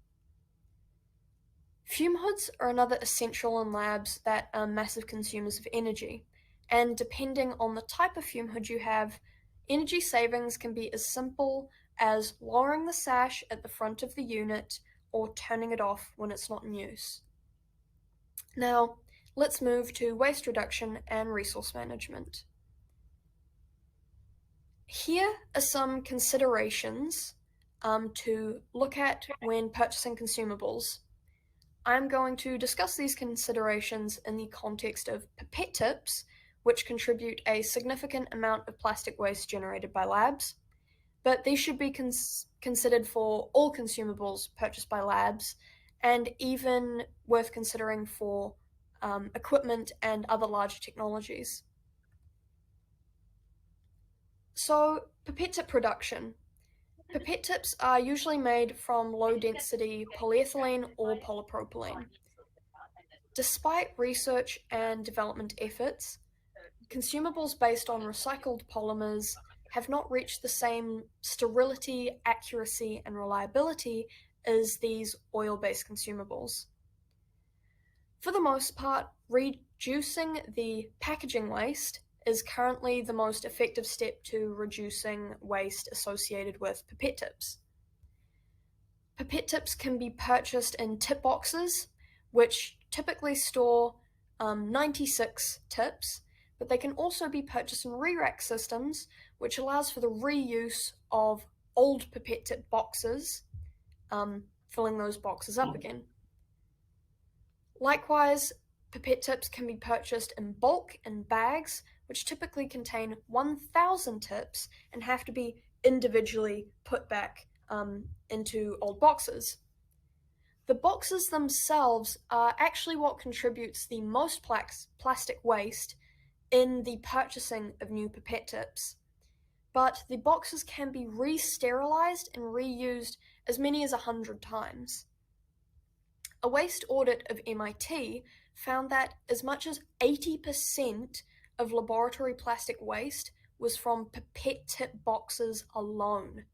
Fume hoods are another essential in labs that are massive consumers of energy, and depending on the type of fume hood you have, energy savings can be as simple as lowering the sash at the front of the unit or turning it off when it's not in use. Now, let's move to waste reduction and resource management. Here are some considerations to look at when purchasing consumables. I'm going to discuss these considerations in the context of pipette tips, which contribute a significant amount of plastic waste generated by labs, but these should be considered for all consumables purchased by labs, and even worth considering for equipment and other larger technologies. So, pipette tip production. Pipette tips are usually made from low-density polyethylene or polypropylene. Despite research and development efforts, consumables based on recycled polymers have not reached the same sterility, accuracy, and reliability as these oil-based consumables. For the most part, reducing the packaging waste is currently the most effective step to reducing waste associated with pipette tips. Pipette tips can be purchased in tip boxes, which typically store 96 tips, but they can also be purchased in re-rack systems, which allows for the reuse of old pipette tip boxes, filling those boxes up again. Likewise, pipette tips can be purchased in bulk in bags, which typically contain 1,000 tips and have to be individually put back into old boxes. The boxes themselves are actually what contributes the most plastic waste in the purchasing of new pipette tips, but the boxes can be re-sterilized and reused as many as 100 times. A waste audit of MIT found that as much as 80% of laboratory plastic waste was from pipette tip boxes alone.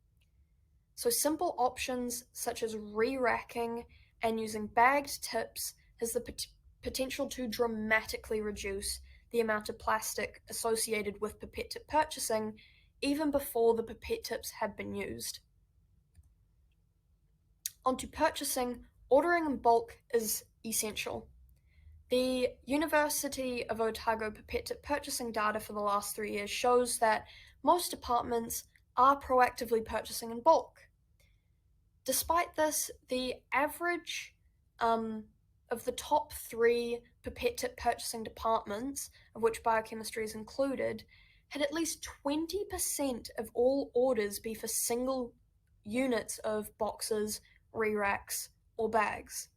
So simple options such as re-racking and using bagged tips has the potential to dramatically reduce the amount of plastic associated with pipette tip purchasing even before the pipette tips have been used. Onto purchasing, ordering in bulk is essential. The University of Otago pipette tip purchasing data for the last 3 years shows that most departments are proactively purchasing in bulk. Despite this, the average of the top 3 pipette tip purchasing departments, of which biochemistry is included, had at least 20% of all orders be for single units of boxes, re-racks, or bags.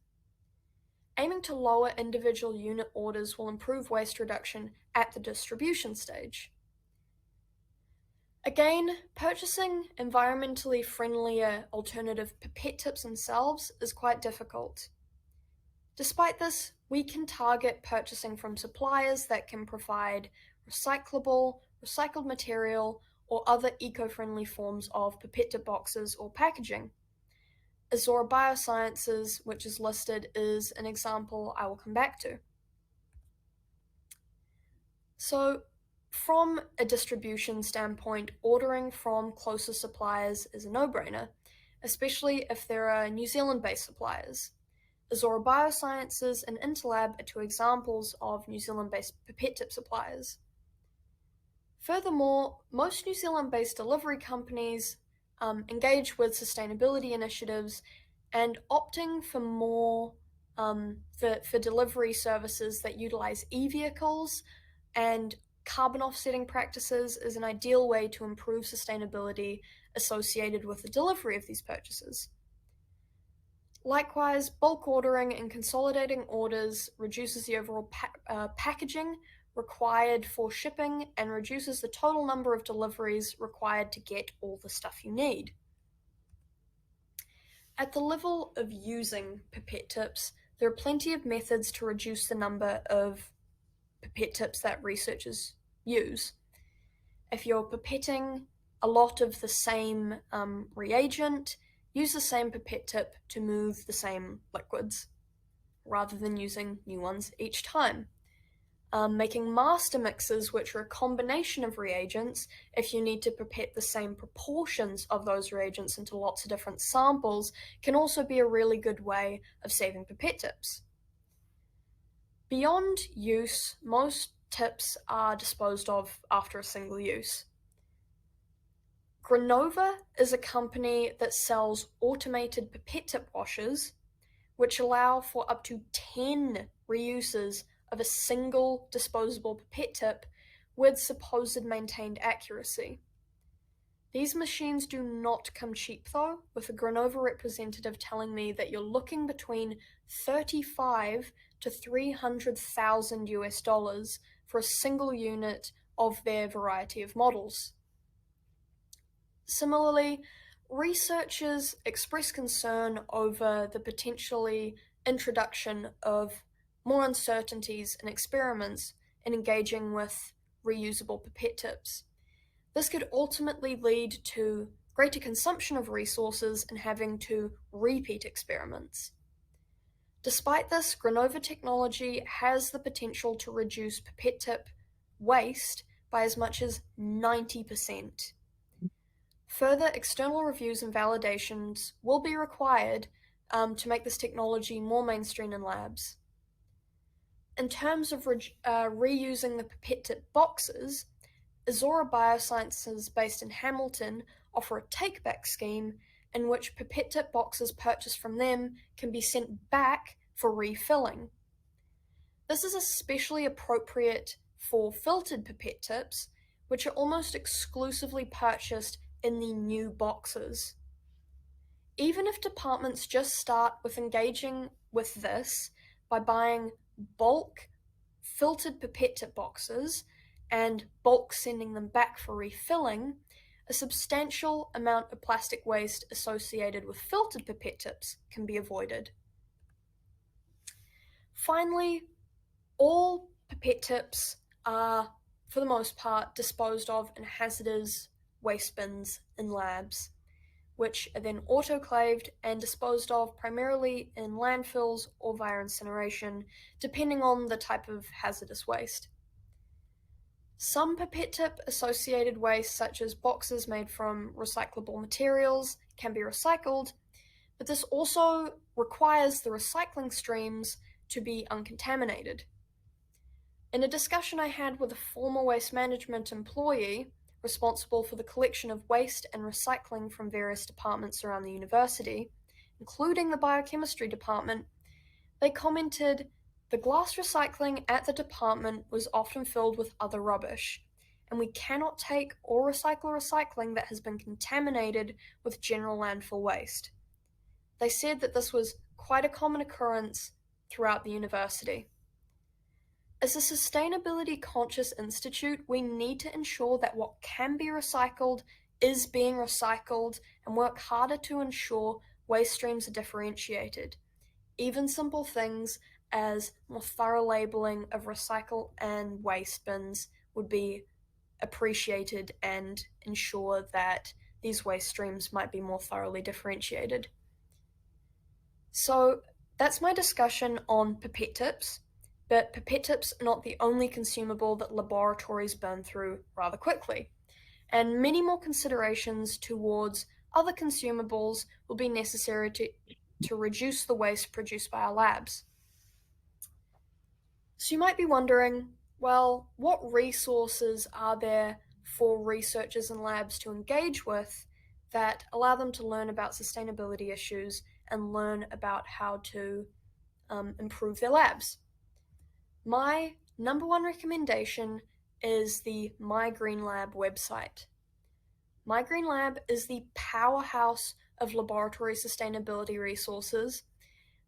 Aiming to lower individual unit orders will improve waste reduction at the distribution stage. Again, purchasing environmentally friendlier alternative pipette tips themselves is quite difficult. Despite this, we can target purchasing from suppliers that can provide recycled material, or other eco-friendly forms of pipette tip boxes or packaging. Azora Biosciences, which is listed, is an example I will come back to. So, from a distribution standpoint, ordering from closer suppliers is a no-brainer, especially if there are New Zealand-based suppliers. Azora Biosciences and Interlab are 2 examples of New Zealand-based pipette tip suppliers. Furthermore, most New Zealand-based delivery companies engage with sustainability initiatives, and opting for more for delivery services that utilize e-vehicles, and carbon offsetting practices is an ideal way to improve sustainability associated with the delivery of these purchases. Likewise, bulk ordering and consolidating orders reduces the overall packaging required for shipping and reduces the total number of deliveries required to get all the stuff you need. At the level of using pipette tips, there are plenty of methods to reduce the number of pipette tips that researchers use. If you're pipetting a lot of the same reagent, use the same pipette tip to move the same liquids, rather than using new ones each time. Making master mixes, which are a combination of reagents, if you need to pipette the same proportions of those reagents into lots of different samples, can also be a really good way of saving pipette tips. Beyond use, most tips are disposed of after a single use. Granova is a company that sells automated pipette tip washers, which allow for up to 10 reuses of a single disposable pipette tip with supposed maintained accuracy. These machines do not come cheap though, with a Granova representative telling me that you're looking between $35,000 to $300,000 US for a single unit of their variety of models. Similarly, researchers express concern over the potentially introduction of more uncertainties in experiments in engaging with reusable pipette tips. This could ultimately lead to greater consumption of resources and having to repeat experiments. Despite this, Granova technology has the potential to reduce pipette tip waste by as much as 90%. Further external reviews and validations will be required to make this technology more mainstream in labs. In terms of reusing the pipette tip boxes, Azora Biosciences based in Hamilton offer a take-back scheme in which pipette tip boxes purchased from them can be sent back for refilling. This is especially appropriate for filtered pipette tips, which are almost exclusively purchased in the new boxes. Even if departments just start with engaging with this by buying bulk filtered pipette tip boxes and bulk sending them back for refilling, a substantial amount of plastic waste associated with filtered pipette tips can be avoided. Finally, all pipette tips are, for the most part, disposed of in hazardous waste bins in labs, which are then autoclaved and disposed of primarily in landfills or via incineration, depending on the type of hazardous waste. Some pipette tip associated waste, such as boxes made from recyclable materials, can be recycled, but this also requires the recycling streams to be uncontaminated. In a discussion I had with a former waste management employee responsible for the collection of waste and recycling from various departments around the university, including the biochemistry department, they commented the glass recycling at the department was often filled with other rubbish, and we cannot take or recycle recycling that has been contaminated with general landfill waste. They said that this was quite a common occurrence throughout the university. As a sustainability conscious institute, we need to ensure that what can be recycled is being recycled and work harder to ensure waste streams are differentiated. Even simple things as more thorough labeling of recycle and waste bins would be appreciated and ensure that these waste streams might be more thoroughly differentiated. So that's my discussion on pipette tips. But pipette tips are not the only consumable that laboratories burn through rather quickly, and many more considerations towards other consumables will be necessary to reduce the waste produced by our labs. So you might be wondering, well, what resources are there for researchers and labs to engage with that allow them to learn about sustainability issues and learn about how to improve their labs. My number one recommendation is the My Green Lab website. My Green Lab is the powerhouse of laboratory sustainability resources,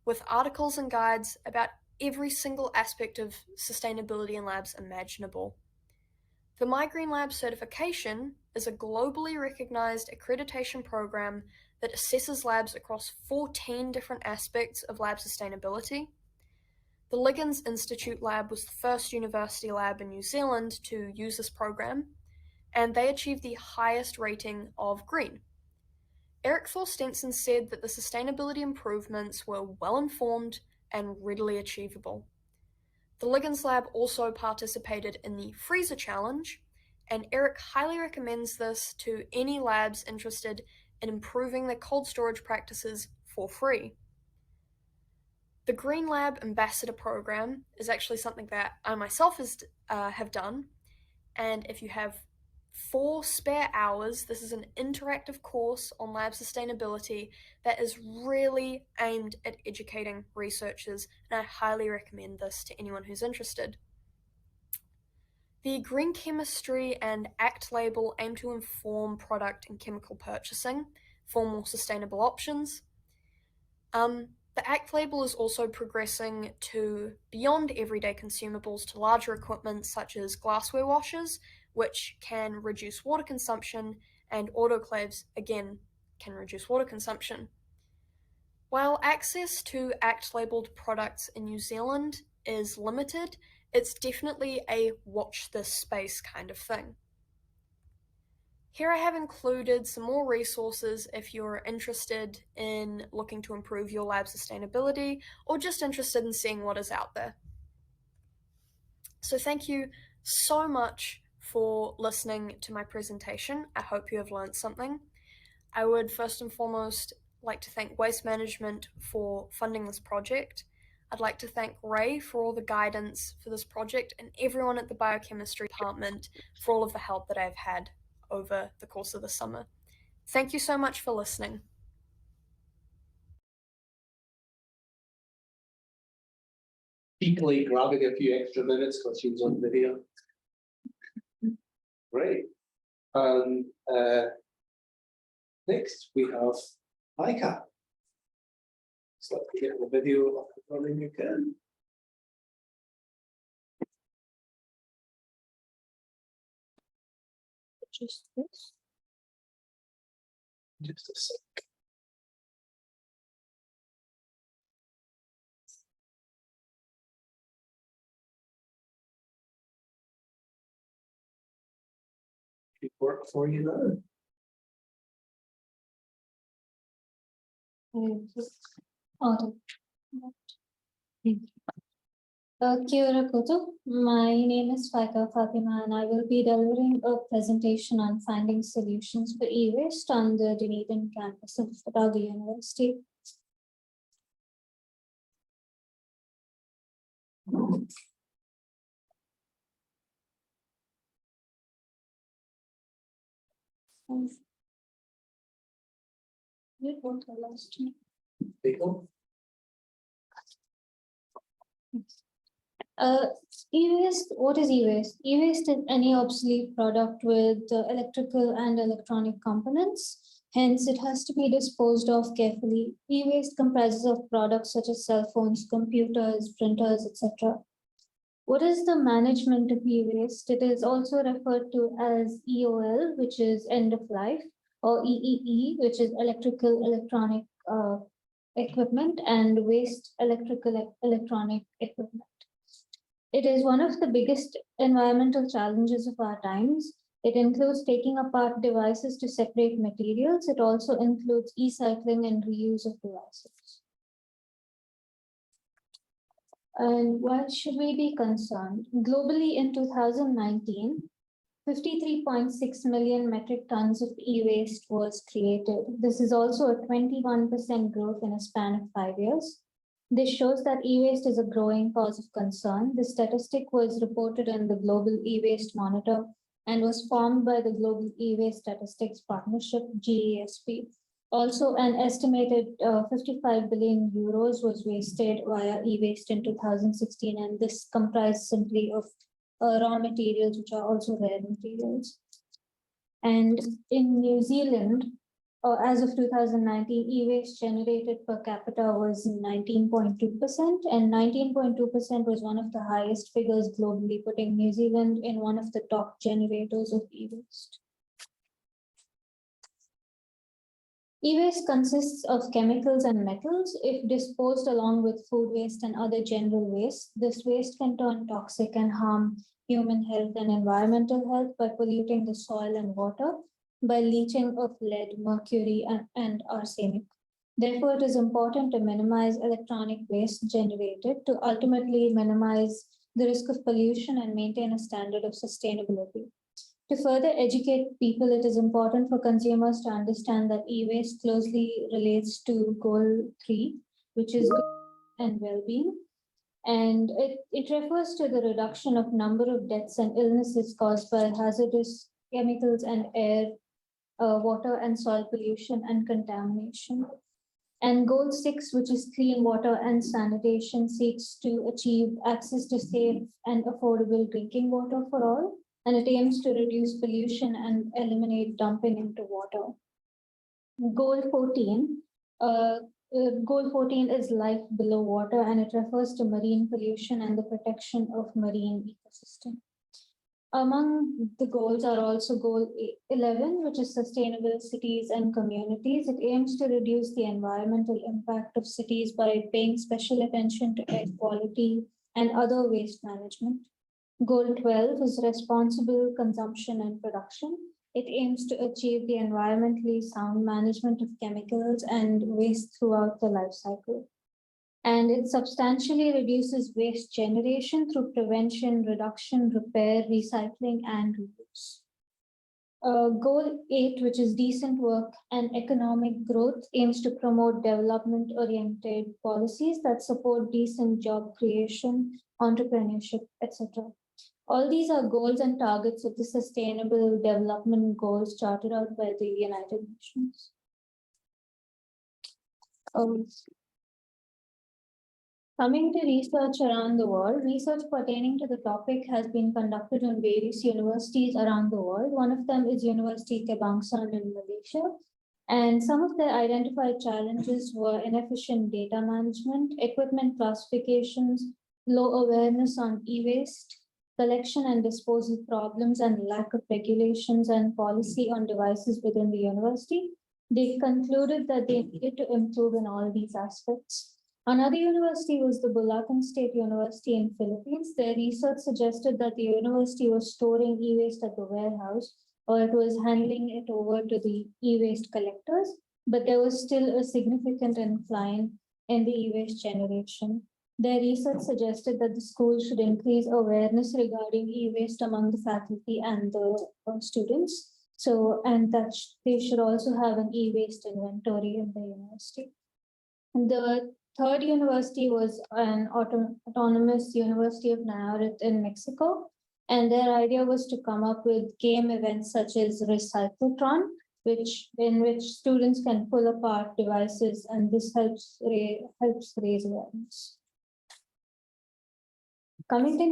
with articles and guides about every single aspect of sustainability in labs imaginable. The My Green Lab certification is a globally recognized accreditation program that assesses labs across 14 different aspects of lab sustainability. The Liggins Institute lab was the first university lab in New Zealand to use this program, and they achieved the highest rating of green. Eric Thorstensen said that the sustainability improvements were well-informed and readily achievable. The Liggins lab also participated in the Freezer Challenge, and Eric highly recommends this to any labs interested in improving their cold storage practices for free. The Green Lab Ambassador Program is actually something that I myself have done, and if you have 4 spare hours, this is an interactive course on lab sustainability that is really aimed at educating researchers, and I highly recommend this to anyone who's interested. The Green Chemistry and ACT label aim to inform product and chemical purchasing for more sustainable options. The ACT label is also progressing to beyond everyday consumables to larger equipment such as glassware washers, which can reduce water consumption, and autoclaves, again, can reduce water consumption. While access to ACT-labelled products in New Zealand is limited, it's definitely a watch this space kind of thing. Here I have included some more resources if you're interested in looking to improve your lab sustainability or just interested in seeing what is out there. So thank you so much for listening to my presentation. I hope you have learned something. I would first and foremost like to thank Waste Management for funding this project. I'd like to thank Ray for all the guidance for this project and everyone at the biochemistry department for all of the help that I've had over the course of the summer. Thank you so much for listening. Cheekily grabbing a few extra minutes because she was on video. Great. Next we have Higham. So let's get the video up and running again. Just this. Just a sec. Should work for you now. Kia ora koutou. My name is Faika Fatima and I will be delivering a presentation on finding solutions for e-waste on the Dunedin campus of Otago University. E-waste, what is e-waste? E-waste is any obsolete product with electrical and electronic components. Hence, it has to be disposed of carefully. E-waste comprises of products such as cell phones, computers, printers, etc. What is the management of e-waste? It is also referred to as EOL, which is end of life, or EEE, which is electrical electronic equipment, and waste electrical electronic equipment. It is one of the biggest environmental challenges of our times. It includes taking apart devices to separate materials. It also includes e-cycling and reuse of devices. And why should we be concerned? Globally in 2019, 53.6 million metric tons of e-waste was created. This is also a 21% growth in a span of 5 years. This shows that e-waste is a growing cause of concern. The statistic was reported in the Global E-Waste Monitor and was formed by the Global E-Waste Statistics Partnership, GESP. Also, an estimated 55 billion euros was wasted via e-waste in 2016, and this comprised simply of raw materials, which are also rare materials. And in New Zealand, as of 2019, e-waste generated per capita was 19.2%, and 19.2% was one of the highest figures globally, putting New Zealand in one of the top generators of e-waste. E-waste consists of chemicals and metals. If disposed along with food waste and other general waste, this waste can turn toxic and harm human health and environmental health by polluting the soil and water, by leaching of lead, mercury, and arsenic. Therefore, it is important to minimize electronic waste generated to ultimately minimize the risk of pollution and maintain a standard of sustainability. To further educate people, it is important for consumers to understand that e-waste closely relates to goal 3, which is good and well-being. And it refers to the reduction of number of deaths and illnesses caused by hazardous chemicals and air, water and soil pollution and contamination. And goal 6, which is clean water and sanitation, seeks to achieve access to safe and affordable drinking water for all, and it aims to reduce pollution and eliminate dumping into water. Goal 14, Goal 14 is life below water, and it refers to marine pollution and the protection of marine ecosystem. Among the goals are also Goal 11, which is sustainable cities and communities. It aims to reduce the environmental impact of cities by paying special attention to air quality and other waste management. Goal 12 is responsible consumption and production. It aims to achieve the environmentally sound management of chemicals and waste throughout the life cycle. And it substantially reduces waste generation through prevention, reduction, repair, recycling, and reuse. Goal 8, which is decent work and economic growth, aims to promote development-oriented policies that support decent job creation, entrepreneurship, etc. All these are goals and targets of the Sustainable Development Goals charted out by the United Nations. Coming to research around the world, research pertaining to the topic has been conducted on various universities around the world. One of them is University Kebangsaan in Malaysia. And some of the identified challenges were inefficient data management, equipment classifications, low awareness on e-waste, collection and disposal problems, and lack of regulations and policy on devices within the university. They concluded that they needed to improve in all these aspects. Another university was the Bulacan State University in Philippines. Their research suggested that the university was storing e-waste at the warehouse, or it was handing it over to the e-waste collectors, but there was still a significant incline in the e-waste generation. Their research suggested that the school should increase awareness regarding e-waste among the faculty and the students. And that they should also have an e-waste inventory in the university. The third university was an autonomous University of Nayarit in Mexico. And their idea was to come up with game events such as Recyclotron, in which students can pull apart devices, and this helps raise awareness. Coming to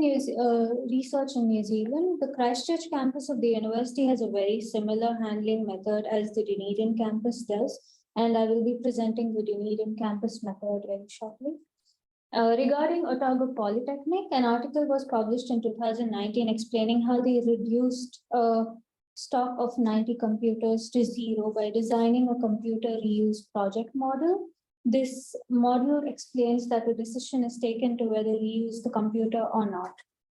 research in New Zealand, the Christchurch campus of the university has a very similar handling method as the Dunedin campus does, and I will be presenting the Dunedin campus method very shortly. Regarding Otago Polytechnic, an article was published in 2019 explaining how they reduced a stock of 90 computers to 0 by designing a computer reuse project model. This model explains that the decision is taken to whether reuse the computer or not.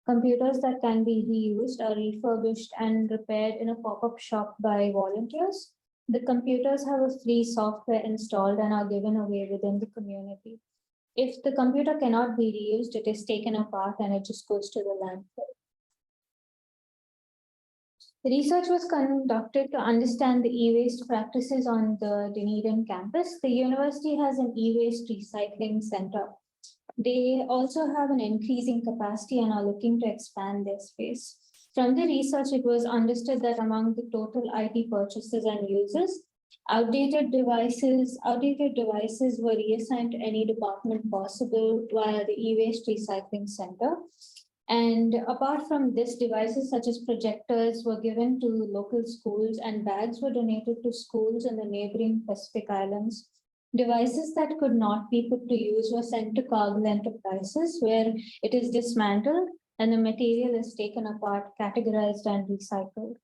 Computers that can be reused are refurbished and repaired in a pop-up shop by volunteers. The computers have a free software installed and are given away within the community. If the computer cannot be reused, it is taken apart and it just goes to the landfill. Research was conducted to understand the e-waste practices on the Dunedin campus. The university has an e-waste recycling center. They also have an increasing capacity and are looking to expand their space. From the research, it was understood that among the total IT purchases and uses, Outdated devices were reassigned to any department possible via the e-waste recycling center. And apart from this, devices such as projectors were given to local schools and bags were donated to schools in the neighboring Pacific Islands. Devices that could not be put to use were sent to Cargill Enterprises, where it is dismantled and the material is taken apart, categorized, and recycled.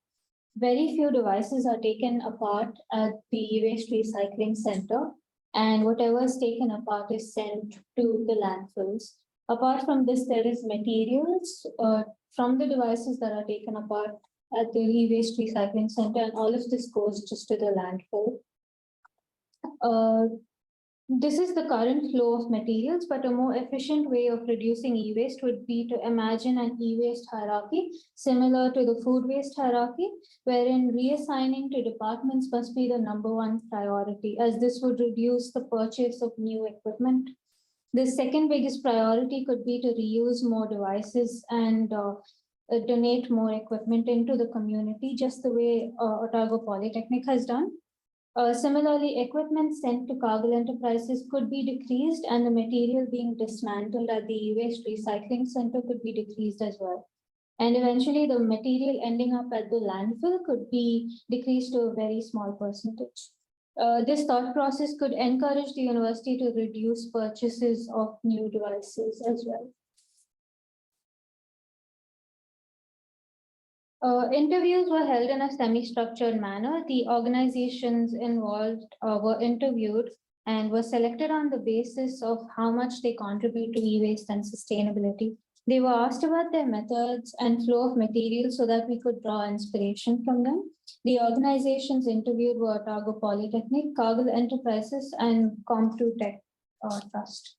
Very few devices are taken apart at the e-waste recycling center, and whatever is taken apart is sent to the landfills. Apart from this, there is materials from the devices that are taken apart at the e-waste recycling center, and all of this goes just to the landfill. This is the current flow of materials, but a more efficient way of reducing e-waste would be to imagine an e-waste hierarchy similar to the food waste hierarchy, wherein reassigning to departments must be the #1 priority, as this would reduce the purchase of new equipment. The second biggest priority could be to reuse more devices and donate more equipment into the community, just the way Otago Polytechnic has done. Similarly, equipment sent to Cargill Enterprises could be decreased, and the material being dismantled at the e-waste recycling center could be decreased as well. And eventually, the material ending up at the landfill could be decreased to a very small percentage. This thought process could encourage the university to reduce purchases of new devices as well. Interviews were held in a semi-structured manner. The organizations involved were interviewed and were selected on the basis of how much they contribute to e-waste and sustainability. They were asked about their methods and flow of materials so that we could draw inspiration from them. The organizations interviewed were Otago Polytechnic, Cargill Enterprises, and Comptu Tech Trust.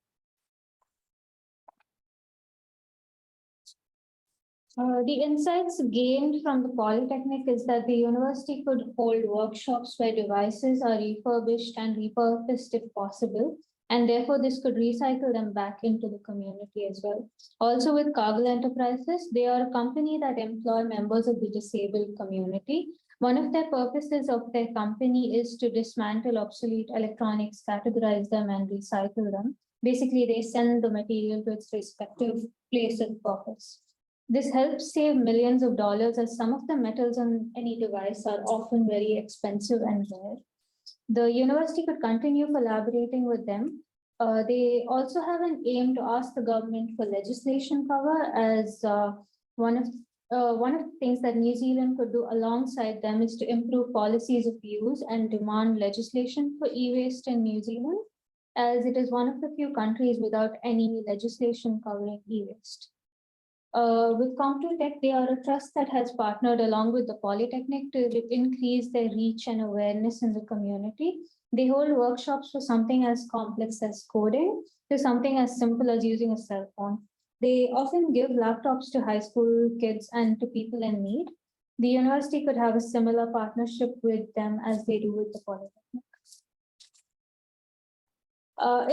The insights gained from the Polytechnic is that the university could hold workshops where devices are refurbished and repurposed if possible, and therefore this could recycle them back into the community as well. Also with Cargill Enterprises, they are a company that employ members of the disabled community. One of their purposes of their company is to dismantle obsolete electronics, categorize them, and recycle them. Basically, they send the material to its respective place of purpose. This helps save millions of dollars, as some of the metals on any device are often very expensive and rare. The university could continue collaborating with them. They also have an aim to ask the government for legislation cover, as one of the things that New Zealand could do alongside them is to improve policies of use and demand legislation for e-waste in New Zealand, as it is one of the few countries without any legislation covering e-waste. With Comptu Tech, they are a trust that has partnered along with the Polytechnic to increase their reach and awareness in the community. They hold workshops for something as complex as coding to something as simple as using a cell phone. They often give laptops to high school kids and to people in need. The university could have a similar partnership with them as they do with the Polytechnic.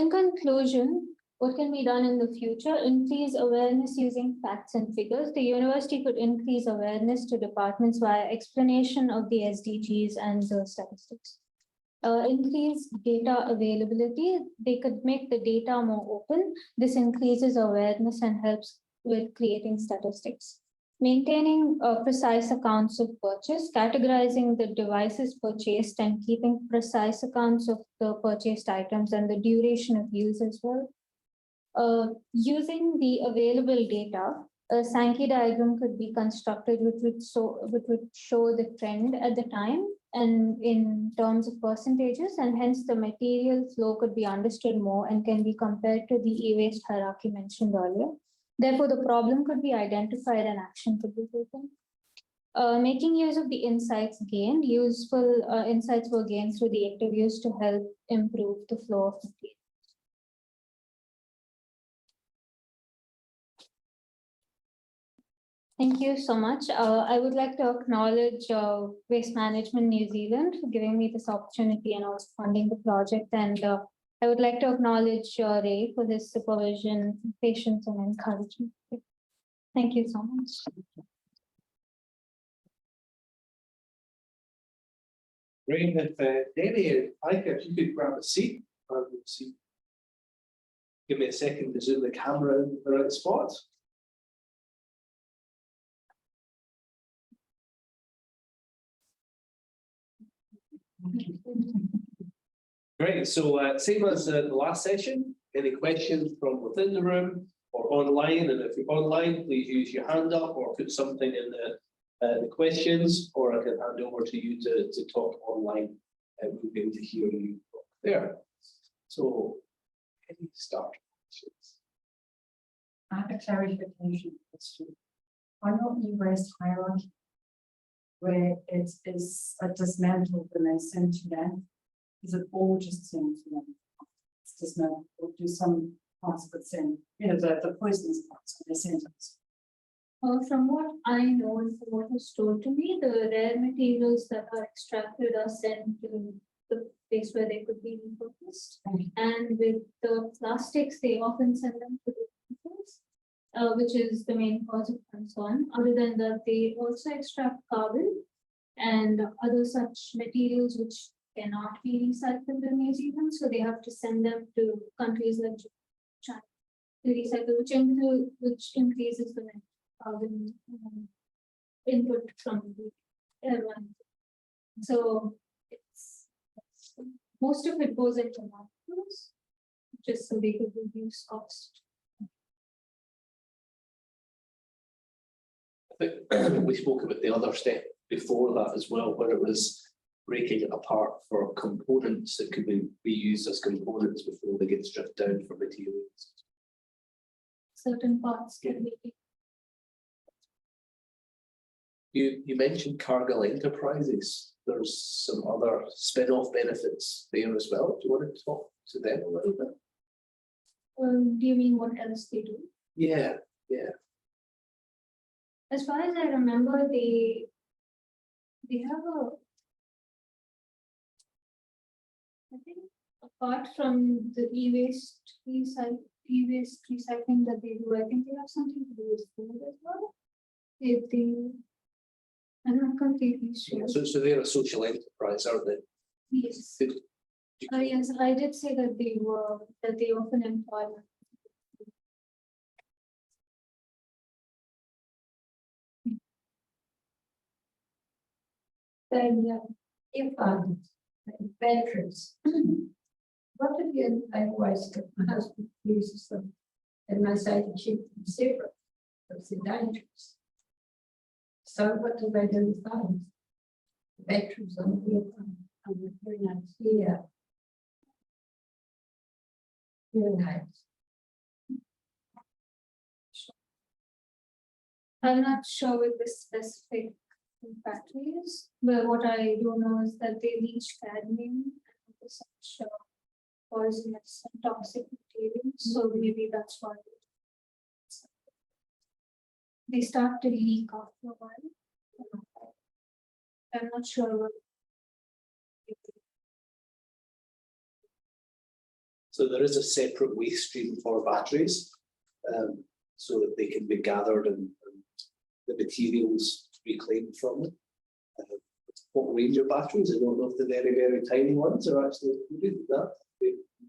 In conclusion, what can be done in the future? Increase awareness using facts and figures. The university could increase awareness to departments via explanation of the SDGs and the statistics. Increase data availability. They could make the data more open. This increases awareness and helps with creating statistics. Maintaining precise accounts of purchase, categorizing the devices purchased and keeping precise accounts of the purchased items and the duration of use as well. Using the available data, a Sankey diagram could be constructed which would show the trend at the time and in terms of percentages, and hence the material flow could be understood more and can be compared to the e-waste hierarchy mentioned earlier. Therefore, the problem could be identified and action could be taken. Making use of the insights gained, useful insights were gained through the interviews to help improve the flow of material. Thank you so much. I would like to acknowledge Waste Management New Zealand for giving me this opportunity and also funding the project. And I would like to acknowledge Ray for his supervision, patience, and encouragement. Thank you so much. Great, if Danny and Mike, if you could grab a seat. Give me a second to zoom the camera in the right spot. Great, so same as the last session, any questions from within the room or online? And if you're online, please use your hand up or put something in the questions, or I can hand over to you to talk online and we'll be able to hear you there. So, any start? I have a clarification question. Why not e-waste hierarchy? Where it is dismantled and then sent to land? Is it all just sent to land? It's dismantled, or do some parts of it send, the poisonous parts of the sentence? From what I know and from what was told to me, the rare materials that are extracted are sent to the place where they could be repurposed. And with the plastics, they often send them to the landfills, which is the main cause of concern. Other than that, they also extract carbon and other such materials which cannot be recycled in New Zealand. So they have to send them to countries like China to recycle, which increases the carbon input from the airline. So most of it goes into landfills, just so they could reduce cost. I think we spoke about the other step before that as well, where it was breaking it apart for components that could be used as components before they get stripped down for materials. Certain parts can be. You mentioned Cargill Enterprises. There's some other spin-off benefits there as well. Do you want to talk to them a little bit? Do you mean what else they do? Yeah. As far as I remember, they have I think apart from the e-waste recycling that they do, I think they have something to do with food as well. I'm not completely sure. So they're a social enterprise, aren't they? Yes. Yes, I did say that they often employ. Then if batteries, what if you waste if my husband uses them and they say to keep them separate because they're dangerous? So what do they do with those? The batteries on the airplane, on the hearing aids here. Hearing aids. I'm not sure with the specific batteries, but what I do know is that they leach cadmium and such poisonous and toxic materials. So maybe that's why they start to leak after a while. I'm not sure what. So there is a separate waste stream for batteries, so that they can be gathered and the materials reclaimed from them. What range of batteries? I don't know if the very, very tiny ones are actually included in that.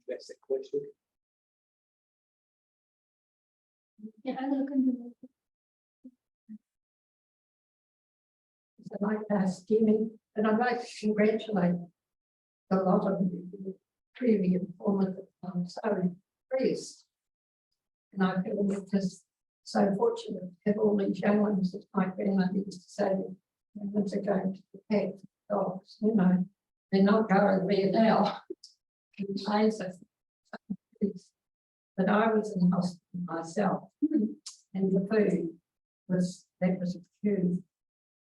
Interesting question. Yeah, I'll look into that. I like that scheming, and I'd like to congratulate a lot of you really informative so impressed. And I feel we're just so fortunate to have all these young ones, as my grandmother used to say, when they're going to the pet dogs, they're not going there now. But I was in hospital myself, and the food was a queue.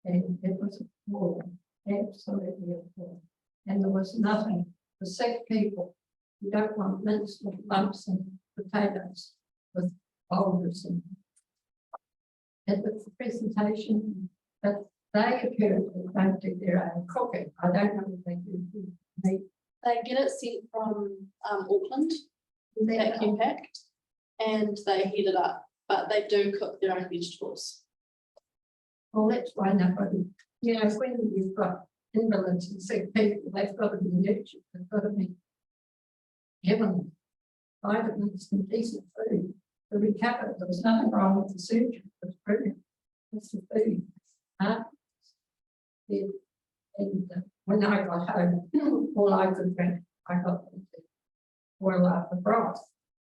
And it was appalling, absolutely appalling. And there was nothing for sick people. You don't want mince with lumps and potatoes with boulders and with the presentation, but they apparently don't do their own cooking. I don't know if they do meat. They get it sent from Auckland, vacuum packed, and they heat it up, but they do cook their own vegetables. Well, that's why nobody, when you've got invalids and sick people, they've got to be nurtured, they've got to be given vitamins and decent food to recover. There was nothing wrong with the surgery, it was brilliant. It's the food. When I got home, all I could drink, I got to boil up the broth,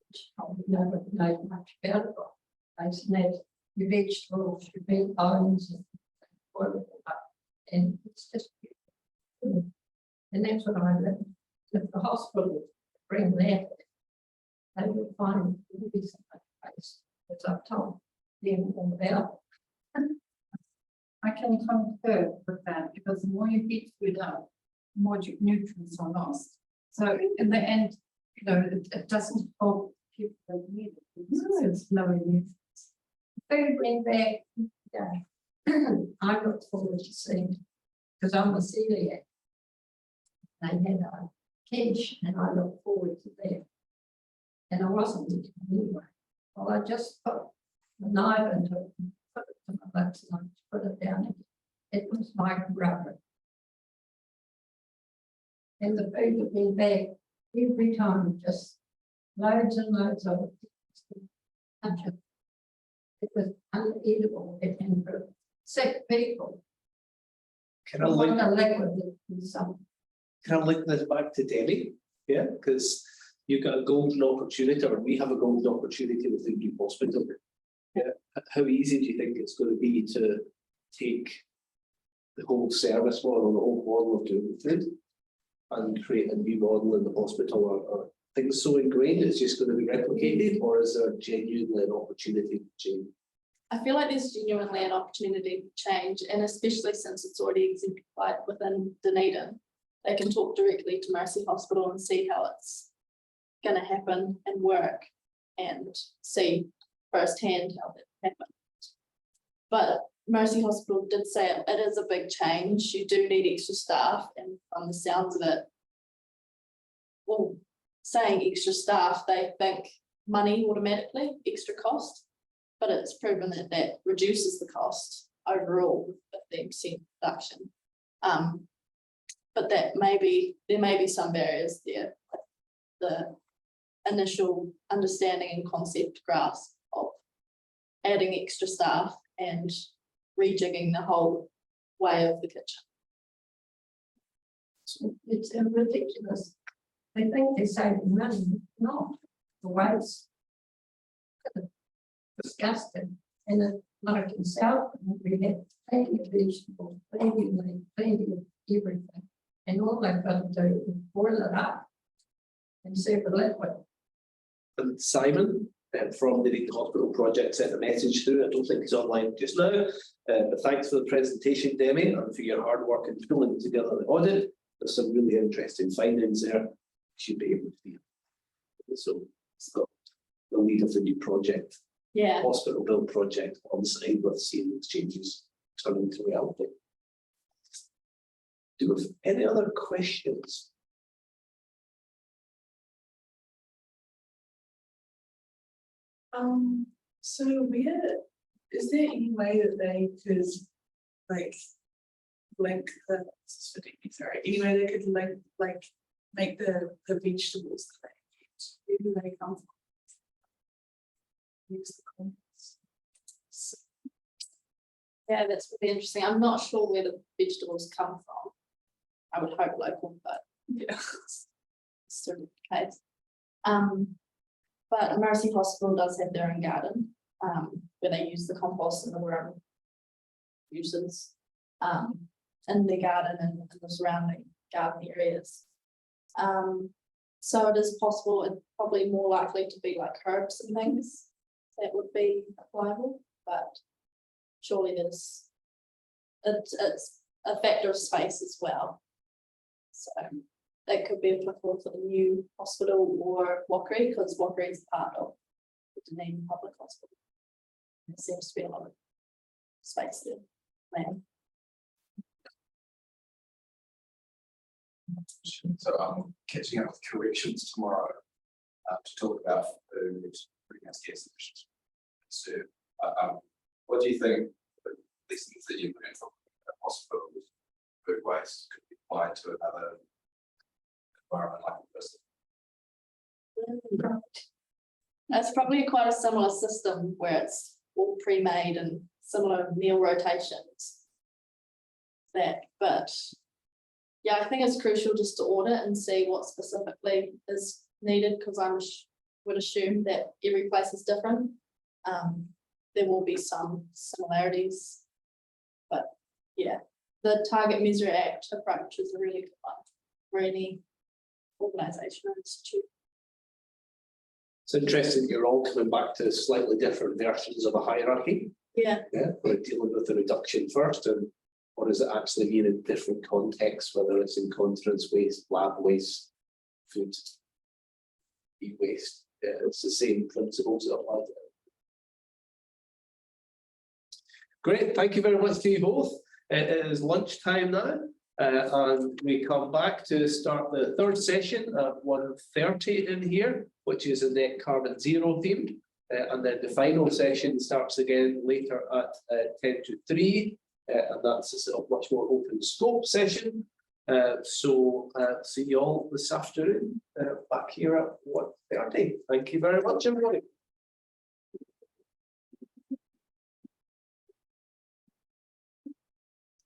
which probably nobody knows much about it. I said, your vegetables, your meat bones, and boil it all up. And it's just beautiful. And that's what I learned. If the hospital bring that, they will find it will be some place, as I've told them all about. I can concur with that because the more you heat food up, the more nutrients are lost. So in the end, you know, it doesn't help people that need it. It's lower nutrients. Food bring back, yeah. I look forward to seeing, because I'm a celiac. They had a quiche and I look forward to that. And I wasn't eating anyway. Well, I just put the knife into it and put it to my lips and I just put it down again. It was like rubber. And the food would be back every time, just loads and loads of it. It was uneatable. It can for sick people. Can I link this back to Debbie? Yeah, because you've got a golden opportunity, or we have a golden opportunity with the new hospital. Yeah. How easy do you think it's going to be to take the whole service model, the whole model of doing food, and create a new model in the hospital? Or things so ingrained it's just going to be replicated, or is there genuinely an opportunity to change? I feel like there's genuinely an opportunity to change, and especially since it's already exemplified within Dunedin, they can talk directly to Mercy Hospital and see how it's going to happen and work, and see firsthand how that happened. But Mercy Hospital did say it is a big change. You do need extra staff, and from the sounds of it, well, saying extra staff, they think money automatically, extra cost. But it's proven that that reduces the cost overall with 15% reduction. But there may be some barriers there. The initial understanding and concept grasp of adding extra staff and rejigging the whole way of the kitchen. It's ridiculous. They think they're saving money, not the waste. Disgusting. And like in South, we had plenty of vegetables, plenty of meat, plenty of everything. And all they've got to do is boil it up and serve the liquid. And Simon from the Dunedin Hospital Project sent a message through. I don't think he's online just now, but thanks for the presentation, Demi, and for your hard work in pulling together the audit. There's some really interesting findings there. You should be able to be. So it's got the lead of the new project. Yeah. Hospital build project on the side with seeing exchanges turning to reality. Do we have any other questions? So is there any way that they could link the any way they could make the vegetables that they eat, where do they come from? Use the comments. Yeah, that's really interesting. I'm not sure where the vegetables come from. I would hope local, but Yeah. it's still the case. But Mercy Hospital does have their own garden, where they use the compost and the worm uses in their garden and the surrounding garden areas. So it is possible, and probably more likely to be like herbs and things that would be applicable, but surely it's a factor of space as well. So that could be applicable for the new hospital or Wokari, because Wokari is part of the Dunedin Public Hospital. There seems to be a lot of space there. Land. So I'm catching up with corrections tomorrow to talk about greenhouse gas emissions. So, what do you think the lessons that you've learned from the hospital with food waste could apply to another environment like this. It's probably quite a similar system where it's all pre-made and similar meal rotations. But yeah, I think it's crucial just to audit and see what specifically is needed, because would assume that every place is different. There will be some similarities, but yeah, the Target Measure Act approach is a really good one for any organisation or institute. It's interesting you're all coming back to slightly different versions of a hierarchy. Yeah. Yeah, we're dealing with the reduction first, and what does it actually mean in different contexts, whether it's incontinence waste, lab waste, food, e-waste. Yeah, it's the same principles that apply to it. Great, thank you very much to you both. It is lunchtime now, and we come back to start the third session at 1:30 in here, which is a net carbon zero themed. And then the final session starts again later at 10 to 3, and that's a sort of much more open scope session. So see you all this afternoon back here at 1:30. Thank you very much, everybody.